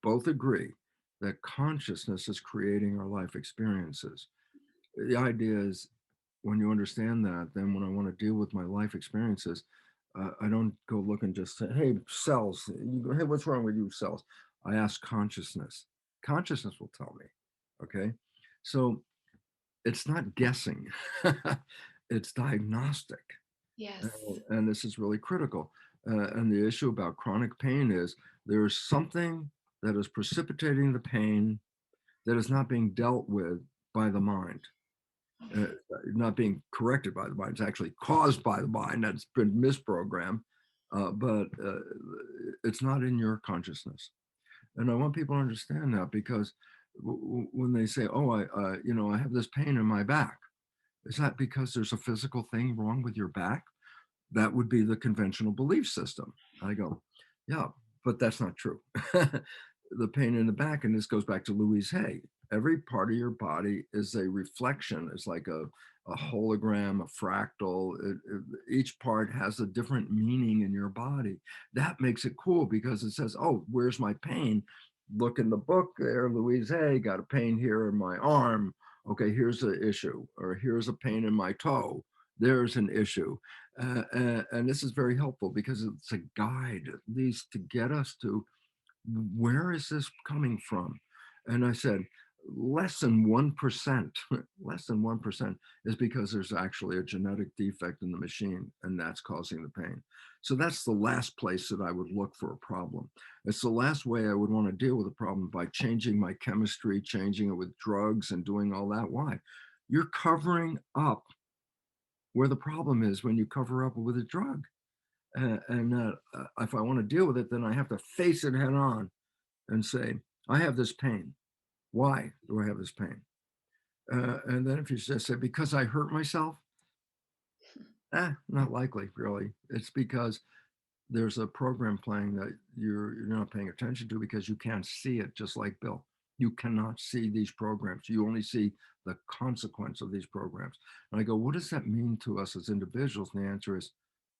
both agree that consciousness is creating our life experiences. The idea is when you understand that, then when I want to deal with my life experiences, I don't go look and just say, hey, cells, you go, hey, what's wrong with you, cells? I ask consciousness. Consciousness will tell me. Okay. So it's not guessing, it's diagnostic. Yes. And this is really critical. And the issue about chronic pain is there's something that is precipitating the pain that is not being dealt with by the mind, uh, not being corrected by the mind. It's actually caused by the mind that's been misprogrammed, but it's not in your consciousness. And I want people to understand that because when they say, "Oh, I have this pain in my back," is that because there's a physical thing wrong with your back? That would be the conventional belief system. I go, yeah, but that's not true. The pain in the back, and this goes back to Louise Hay. Every part of your body is a reflection. It's like a hologram, a fractal. Each part has a different meaning in your body. That makes it cool because it says, oh, where's my pain? Look in the book there, Louise Hay, got a pain here in my arm. Okay, here's the issue. Or here's a pain in my toe. There's an issue. And this is very helpful because it's a guide, at least to get us to where is this coming from? And I said, less than 1%, less than 1% is because there's actually a genetic defect in the machine and that's causing the pain. So that's the last place that I would look for a problem. It's the last way I would want to deal with a problem by changing my chemistry, changing it with drugs and doing all that. Why? You're covering up where the problem is when you cover up with a drug. And if I want to deal with it, then I have to face it head on and say, I have this pain. Why do I have this pain? And then if you just say, because I hurt myself, not likely, really. It's because there's a program playing that you're not paying attention to because you can't see it, just like Bill. You cannot see these programs. You only see the consequence of these programs. And I go, what does that mean to us as individuals? And the answer is,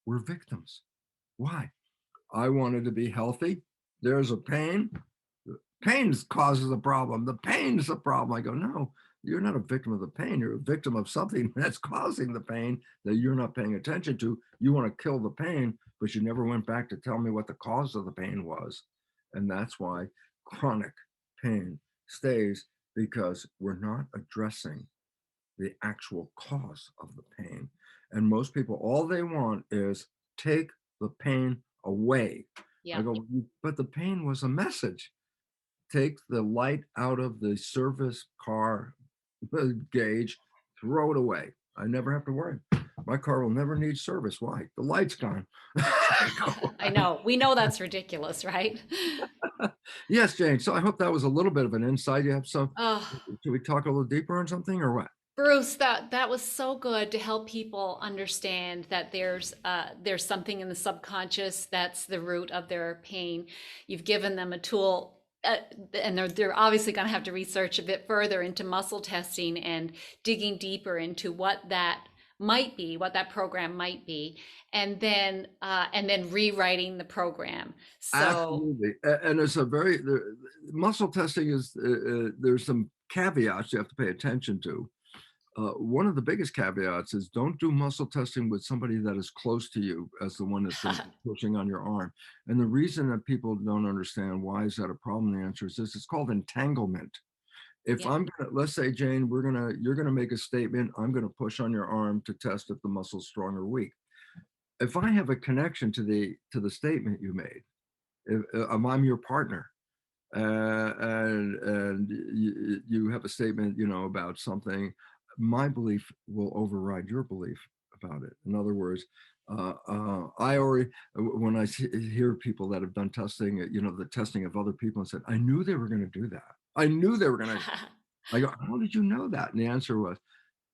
we're victims. Why? I wanted to be healthy. There's a pain. The pain causes the problem. The pain is the problem. I go, no, You're not a victim of the pain. You're a victim of something that's causing the pain that you're not paying attention to. You want to kill the pain, but you never went back to tell me what the cause of the pain was. And that's why chronic pain stays, because we're not addressing the actual cause of the pain. And most people, all they want is take the pain away. I Yeah. go, but the pain was a message. Take the light out of the service car gauge, throw it away. I never have to worry. My car will never need service. Why? The light's gone. I know. We know that's ridiculous, right? Yes, Jane. So I hope that was a little bit of an insight. You have some. Oh, Should we talk a little deeper on something or what? Bruce, that was so good to help people understand that there's something in the subconscious that's the root of their pain. You've given them a tool, and they're obviously going to have to research a bit further into muscle testing and digging deeper into what that might be, what that program might be, and then rewriting the program. So Absolutely. And it's a very, muscle testing is, there's some caveats you have to pay attention to. One of the biggest caveats is don't do muscle testing with somebody that is close to you as the one that's going to be pushing on your arm. And the reason that people don't understand why is that a problem, the answer is this: it's called entanglement. If yeah. I'm gonna, let's say, Jane, you're gonna make a statement, I'm gonna push on your arm to test if the muscle's strong or weak. If I have a connection to the statement you made, if I'm your partner, and you have a statement, about something, my belief will override your belief about it. In other words, I already, when I hear people that have done testing, the testing of other people, and said, I knew they were going to do that. I knew they were going to. I go, how did you know that? And the answer was,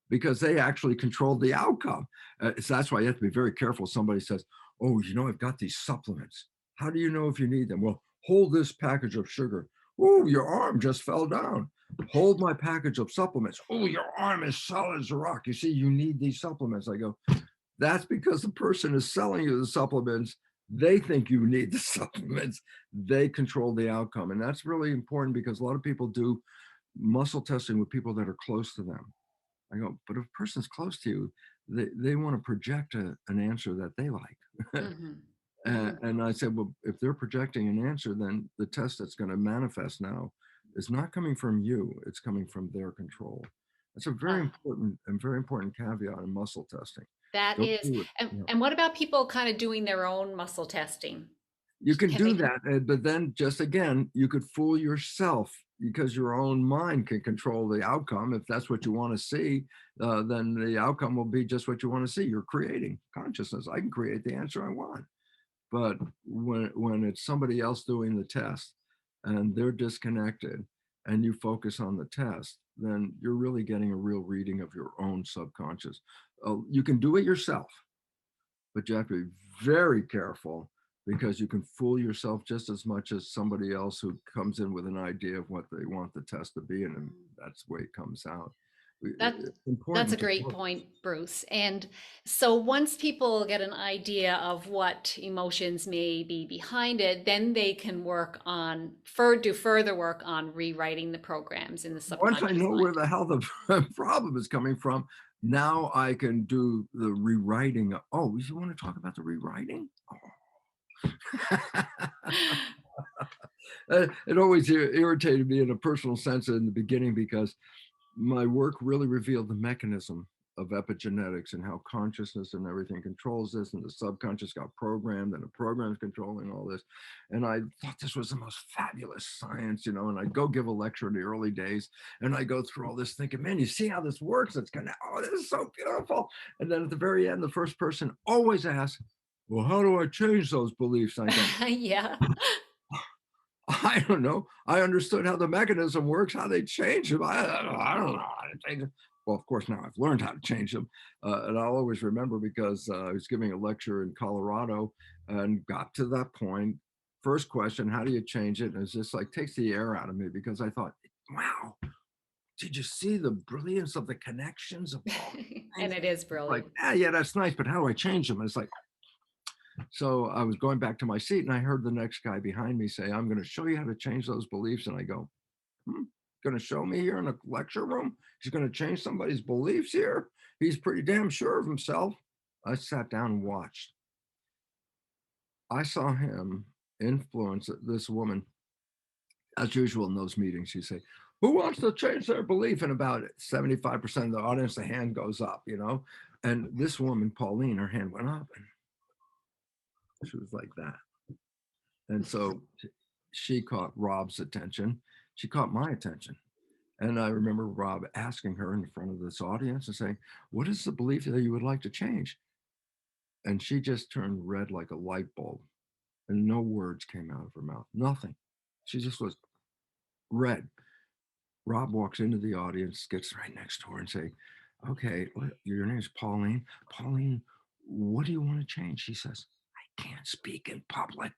because they actually controlled the outcome. So that's why you have to be very careful. Somebody says, oh, I've got these supplements. How do you know if you need them? Well, hold this package of sugar. Oh, your arm just fell down. Hold my package of supplements. Oh, your arm is solid as a rock. You see, you need these supplements. I go, that's because the person is selling you the supplements. They think you need the supplements. They control the outcome. And that's really important, because a lot of people do muscle testing with people that are close to them. I go, but if a person's close to you, they want to project an answer that they like. Hmm. Hmm. And I said, well, if they're projecting an answer, then the test that's going to manifest now is not coming from you, it's coming from their control. That's a very important caveat in muscle testing. That Don't is, do it. and what about people kind of doing their own muscle testing? You can Can do they? that, but then just again, you could fool yourself, because your own mind can control the outcome. If that's what you want to see, then the outcome will be just what you want to see. You're creating consciousness. I can create the answer I want. But when it's somebody else doing the test and they're disconnected, and you focus on the test, then you're really getting a real reading of your own subconscious. You can do it yourself, but you have to be very careful, because you can fool yourself just as much as somebody else who comes in with an idea of what they want the test to be, and that's the way it comes out. That It's that's a important to great focus. point, Bruce. And so once people get an idea of what emotions may be behind it, then they can do further work on rewriting the programs in the Once I subconscious know where mind. the hell the problem is coming from, now I can do the rewriting. Oh, you want to talk about the rewriting? Oh. It always irritated me in a personal sense in the beginning, because my work really revealed the mechanism of epigenetics and how consciousness and everything controls this, and the subconscious got programmed, and the program's controlling all this. And I thought this was the most fabulous science, and I'd go give a lecture in the early days, and I go through all this thinking, man, you see how this works? It's gonna, oh, this is so beautiful. And then at the very end, the first person always asks, well, how do I change those beliefs? And I go, Yeah. I don't know. I understood how the mechanism works, how they change them. I don't know how to change them. Well, of course, now I've learned how to change them. And I'll always remember, because I was giving a lecture in Colorado and got to that point. First question, how do you change it? And it's just like takes the air out of me, because I thought, wow, did you see the brilliance of the connections of all the And things? it is It's like, brilliant. yeah, that's nice, but how do I change them? And it's like, so I was going back to my seat, and I heard the next guy behind me say, I'm going to show you how to change those beliefs. And I go, hmm. going to show me here in a lecture room? He's going to change somebody's beliefs here? He's pretty damn sure of himself. I sat down and watched. I saw him influence this woman. As usual in those meetings, you say, who wants to change their belief? And about 75% of the audience, the hand goes up, you know? And this woman, Pauline, her hand went up and she was like that. And so she caught Rob's attention. She caught my attention. And I remember Rob asking her in front of this audience and saying, what is the belief that you would like to change? And she just turned red like a light bulb and no words came out of her mouth, nothing. She just was red. Rob walks into the audience, gets right next to her and say, okay, your name is Pauline. Pauline, what do you want to change? She says, I can't speak in public.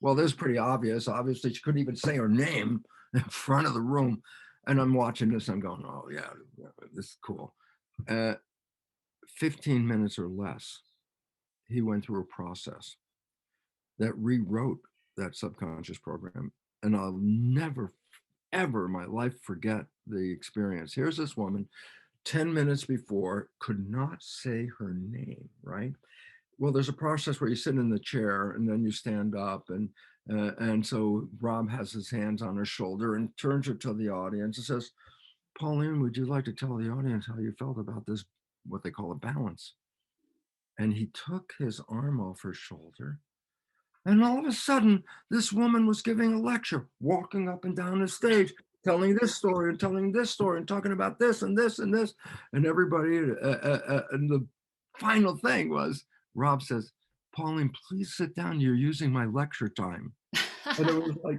Well, this is pretty obvious. Obviously, she couldn't even say her name in front of the room. And I'm watching this, I'm going, oh yeah, this is cool. 15 minutes or less, he went through a process that rewrote that subconscious program. And I'll never, ever in my life forget the experience. Here's this woman, 10 minutes before, could not say her name, right? Well, there's a process where you sit in the chair and then you stand up. And so Rob has his hands on her shoulder and turns her to the audience and says, Pauline, would you like to tell the audience how you felt about this, what they call a balance? And he took his arm off her shoulder. And all of a sudden, this woman was giving a lecture, walking up and down the stage, telling this story and telling this story and talking about this and this and this. And everybody, and the final thing was, Rob says, Pauline, please sit down. You're using my lecture time. And it was like,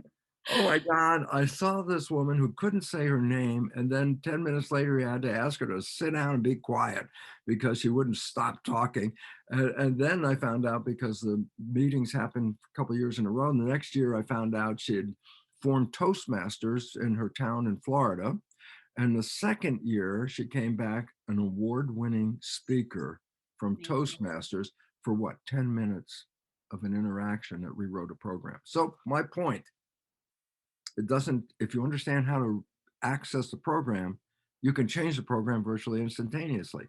oh my God, I saw this woman who couldn't say her name. And then 10 minutes later, he had to ask her to sit down and be quiet because she wouldn't stop talking. And then I found out, because the meetings happened a couple of years in a row. And the next year I found out she had formed Toastmasters in her town in Florida. And the second year she came back an award-winning speaker from Toastmasters for what, 10 minutes of an interaction that rewrote a program. So my point, it doesn't, if you understand how to access the program, you can change the program virtually instantaneously.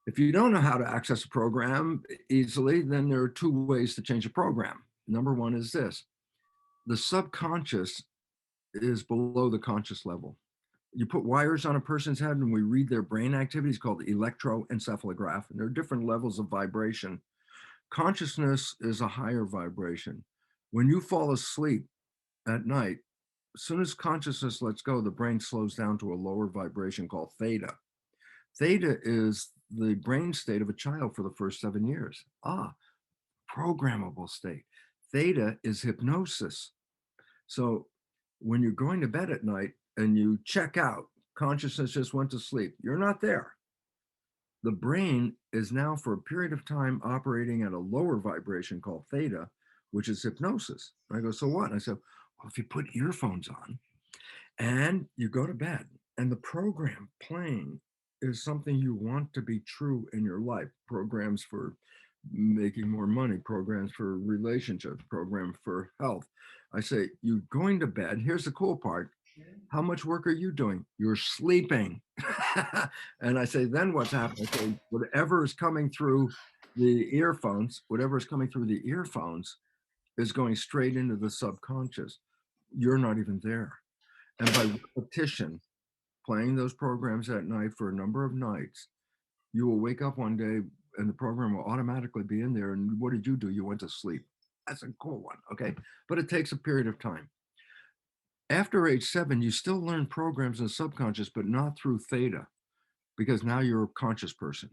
If you don't know how to access a program easily, then there are two ways to change a program. Number one is this: the subconscious is below the conscious level. You put wires on a person's head and we read their brain activities called electroencephalograph, and there are different levels of vibration. Consciousness is a higher vibration. When you fall asleep at night, as soon as consciousness lets go, the brain slows down to a lower vibration called theta. Theta is the brain state of a child for the first 7 years. Programmable state. Theta is hypnosis. So when you're going to bed at night and you check out, consciousness just went to sleep, you're not there. The brain is now for a period of time operating at a lower vibration called theta, which is hypnosis. I go, so what? And I said, well, if you put earphones on and you go to bed and the program playing is something you want to be true in your life, programs for making more money, programs for relationships, program for health. I say, you're going to bed. Here's the cool part. How much work are you doing? You're sleeping. And I say, then what's happening? So whatever is coming through the earphones, is going straight into the subconscious. You're not even there. And by repetition, playing those programs at night for a number of nights, you will wake up one day and the program will automatically be in there. And what did you do? You went to sleep. That's a cool one. Okay. But it takes a period of time. After age 7, you still learn programs in the subconscious, but not through theta, because now you're a conscious person.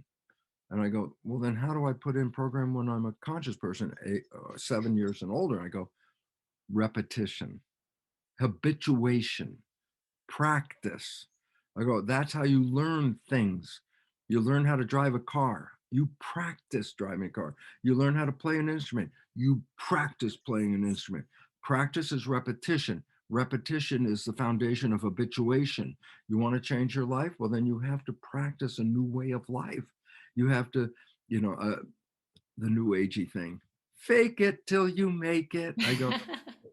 And I go, well, then how do I put in program when I'm a conscious person, 7 years and older? I go, repetition, habituation, practice. I go, that's how you learn things. You learn how to drive a car. You practice driving a car. You learn how to play an instrument. You practice playing an instrument. Practice is repetition. Repetition is the foundation of habituation. You want to change your life? Well, then you have to practice a new way of life. You have to, the new agey thing, fake it till you make it. I go,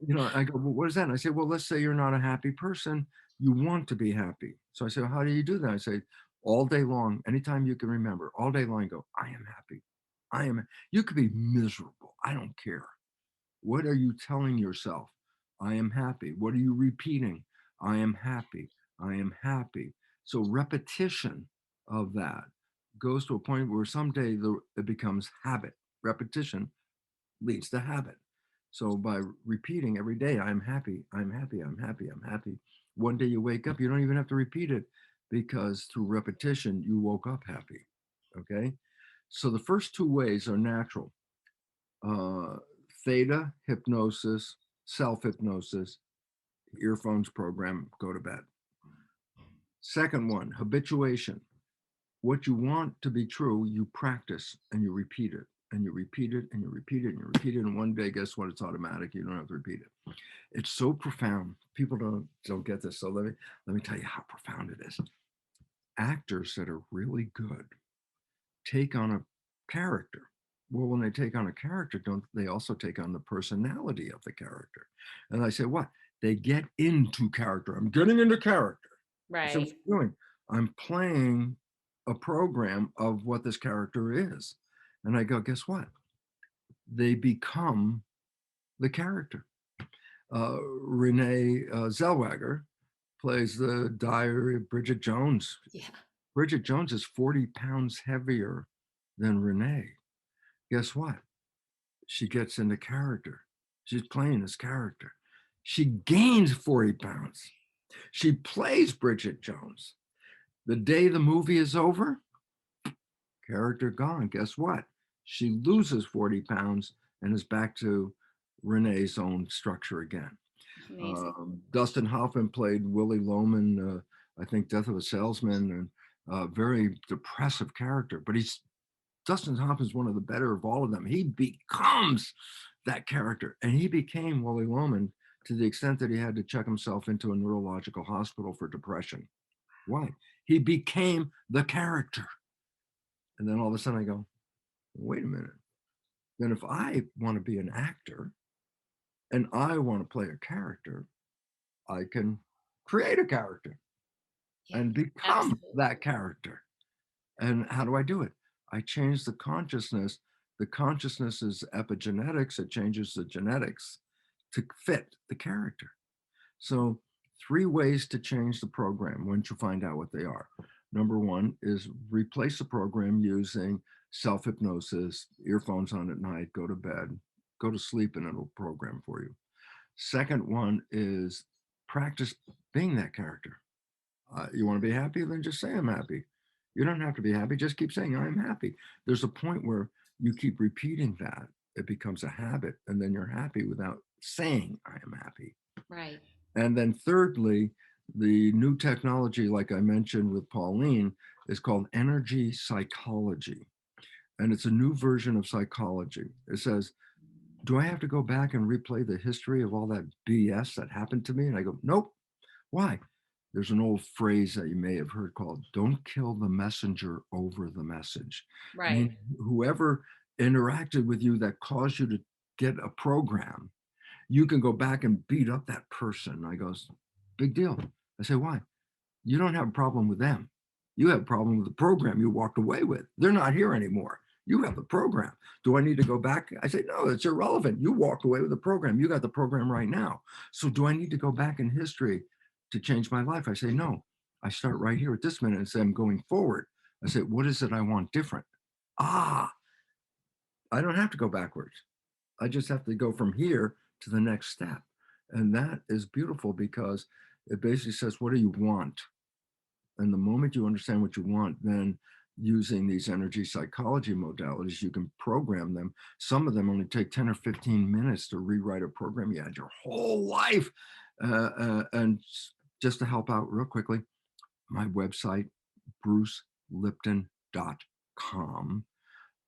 well, what is that? And I say, well, let's say you're not a happy person. You want to be happy. So I say, how do you do that? I say, all day long, anytime you can remember, all day long, go, I am happy. I am, you could be miserable. I don't care. What are you telling yourself? I am happy. What are you repeating? I am happy. I am happy. So repetition of that goes to a point where someday it becomes habit. Repetition leads to habit. So by repeating every day, I'm happy, I'm happy, I'm happy, I'm happy. One day you wake up, you don't even have to repeat it because through repetition, you woke up happy. Okay. So the first two ways are natural. Uh, Theta hypnosis, self hypnosis, earphones program, go to bed. Second one, habituation. What you want to be true, you practice and you repeat it and you repeat it and you repeat it and you repeat it. And one day, guess what? It's automatic. You don't have to repeat it. It's so profound. People don't get this. So let me tell you how profound it is. Actors that are really good take on a character. Well, when they take on a character, don't they also take on the personality of the character? And I say, what? They get into character. I'm getting into character. I said, what Right. are you doing? I'm playing a program of what this character is. And I go, guess what? They become the character. Renee Zellweger plays the diary of Bridget Jones. Yeah. Bridget Jones is 40 pounds heavier than Renee. Guess what? She gets into character. She's playing this character. She gains 40 pounds. She plays Bridget Jones. The day the movie is over, character gone. Guess what? She loses 40 pounds and is back to Renee's own structure again. Amazing. Dustin Hoffman played Willie Loman, I think Death of a Salesman, and a very depressive character. But Dustin Hoffman's one of the better of all of them. He becomes that character, and he became Willie Loman to the extent that he had to check himself into a neurological hospital for depression. Why? He became the character. And then all of a sudden I go, wait a minute. Then if I want to be an actor and I want to play a character, I can create a character Yeah. and become Absolutely. that character. And how do I do it? I change the consciousness. The consciousness is epigenetics. It changes the genetics to fit the character. So, three ways to change the program once you find out what they are. Number one is replace the program using self hypnosis, earphones on at night, go to bed, go to sleep, and it'll program for you. Second one is practice being that character. You want to be happy? Then just say, I'm happy. You don't have to be happy. Just keep saying, I'm happy. There's a point where you keep repeating that. It becomes a habit, and then you're happy without saying, I am happy. Right. And then thirdly, the new technology, like I mentioned with Pauline, is called energy psychology. And it's a new version of psychology. It says, do I have to go back and replay the history of all that BS that happened to me? And I go, nope. Why? There's an old phrase that you may have heard called, don't kill the messenger over the message. I Right. mean, whoever interacted with you that caused you to get a program, you can go back and beat up that person. I goes, big deal. I say, why? You don't have a problem with them. You have a problem with the program you walked away with. They're not here anymore. You have the program. Do I need to go back? I say, no, it's irrelevant. You walked away with the program. You got the program right now. So do I need to go back in history to change my life? I say, no. I start right here at this minute and say, I'm going forward. I say, what is it I want different? Ah, I don't have to go backwards. I just have to go from here to the next step. And that is beautiful because it basically says, what do you want? And the moment you understand what you want, then using these energy psychology modalities, you can program them. Some of them only take 10 or 15 minutes to rewrite a program you had your whole life. And just to help out real quickly, my website, brucelipton.com.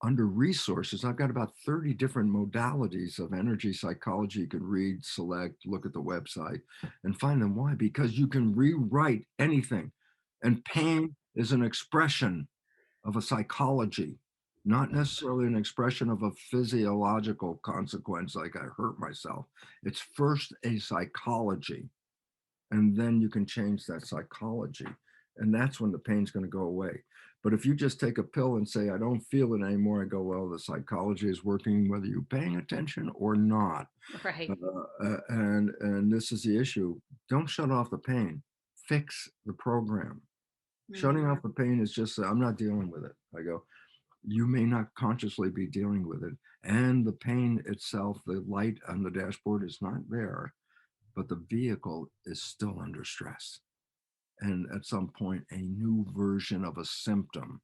Under resources, I've got about 30 different modalities of energy psychology. You can read, select, look at the website and find them. Why? Because you can rewrite anything. And pain is an expression of a psychology, not necessarily an expression of a physiological consequence like I hurt myself. It's first a psychology. and then you can change that psychology. And that's when the pain's going to go away. But if you just take a pill and say, I don't feel it anymore, I go, well, the psychology is working whether you're paying attention or not. Right. And this is the issue. Don't shut off the pain, fix the program. Shutting Mhm. off the pain is just, I'm not dealing with it. I go, you may not consciously be dealing with it. And the pain itself, the light on the dashboard is not there, but the vehicle is still under stress. And at some point, a new version of a symptom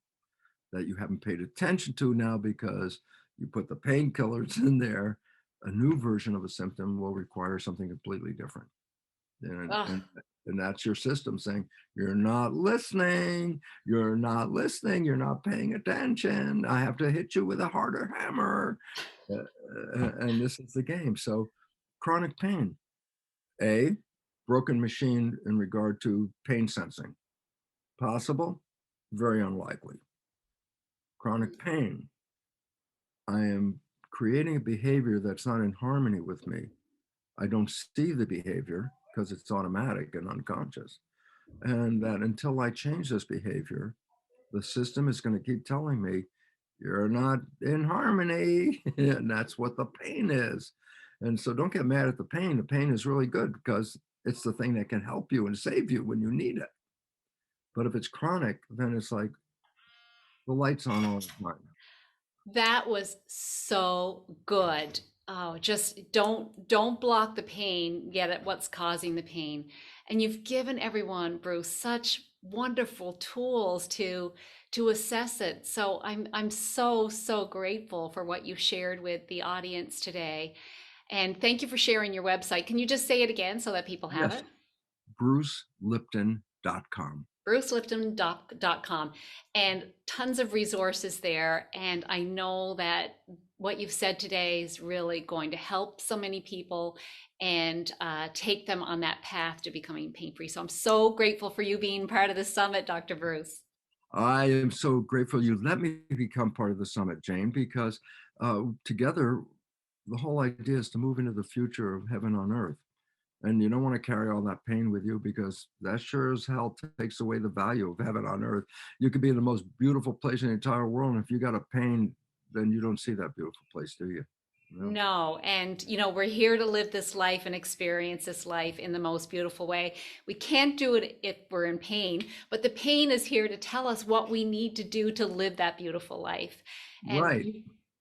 that you haven't paid attention to now because you put the painkillers in there, a new version of a symptom will require something completely different. And, Oh, and, and that's your system saying, you're not listening, you're not listening, you're not paying attention. I have to hit you with a harder hammer. And this is the game. So, chronic pain, A, broken machine in regard to pain sensing. Possible? Very unlikely. Chronic pain, I am creating a behavior that's not in harmony with me. I don't see the behavior because it's automatic and unconscious. And that until I change this behavior, the system is going to keep telling me, you're not in harmony. And that's what the pain is. And so don't get mad at the pain. The pain is really good because it's the thing that can help you and save you when you need it. But if it's chronic, then it's like the lights on all the time. that was so good. Oh, just don't block the pain, get at what's causing the pain. And you've given everyone, Bruce, such wonderful tools to assess it. So I'm so grateful for what you shared with the audience today. And thank you for sharing your website. Can you just say it again so that people have Yes, it? brucelipton.com. brucelipton.com, and tons of resources there. And I know that what you've said today is really going to help so many people and take them on that path to becoming pain free. So I'm so grateful for you being part of the summit, Dr. Bruce. I am so grateful you let me become part of the summit, Jane, because together, the whole idea is to move into the future of heaven on earth. And you don't want to carry all that pain with you because that sure as hell takes away the value of heaven on earth. You could be in the most beautiful place in the entire world. And if you got a pain, then you don't see that beautiful place, do you? You know? No, and we're here to live this life and experience this life in the most beautiful way. We can't do it if we're in pain, but the pain is here to tell us what we need to do to live that beautiful life. And Right.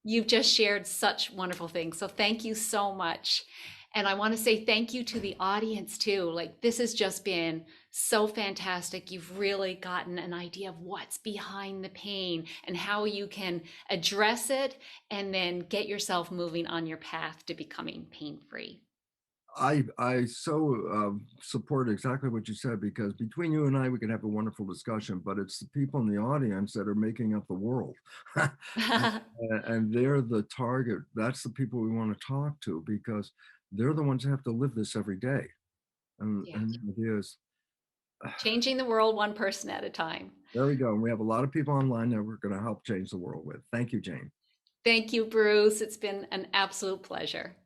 you've just shared such wonderful things. So thank you so much. And I want to say thank you to the audience too. Like, this has just been so fantastic. You've really gotten an idea of what's behind the pain and how you can address it and then get yourself moving on your path to becoming pain free. I so support exactly what you said because between you and I, we can have a wonderful discussion, but it's the people in the audience that are making up the world. And they're the target. That's the people we want to talk to because they're the ones that have to live this every day. Yes. And the idea is, Changing the world one person at a time. there we go. And we have a lot of people online that we're going to help change the world with. Thank you, Jane. Thank you, Bruce. It's been an absolute pleasure.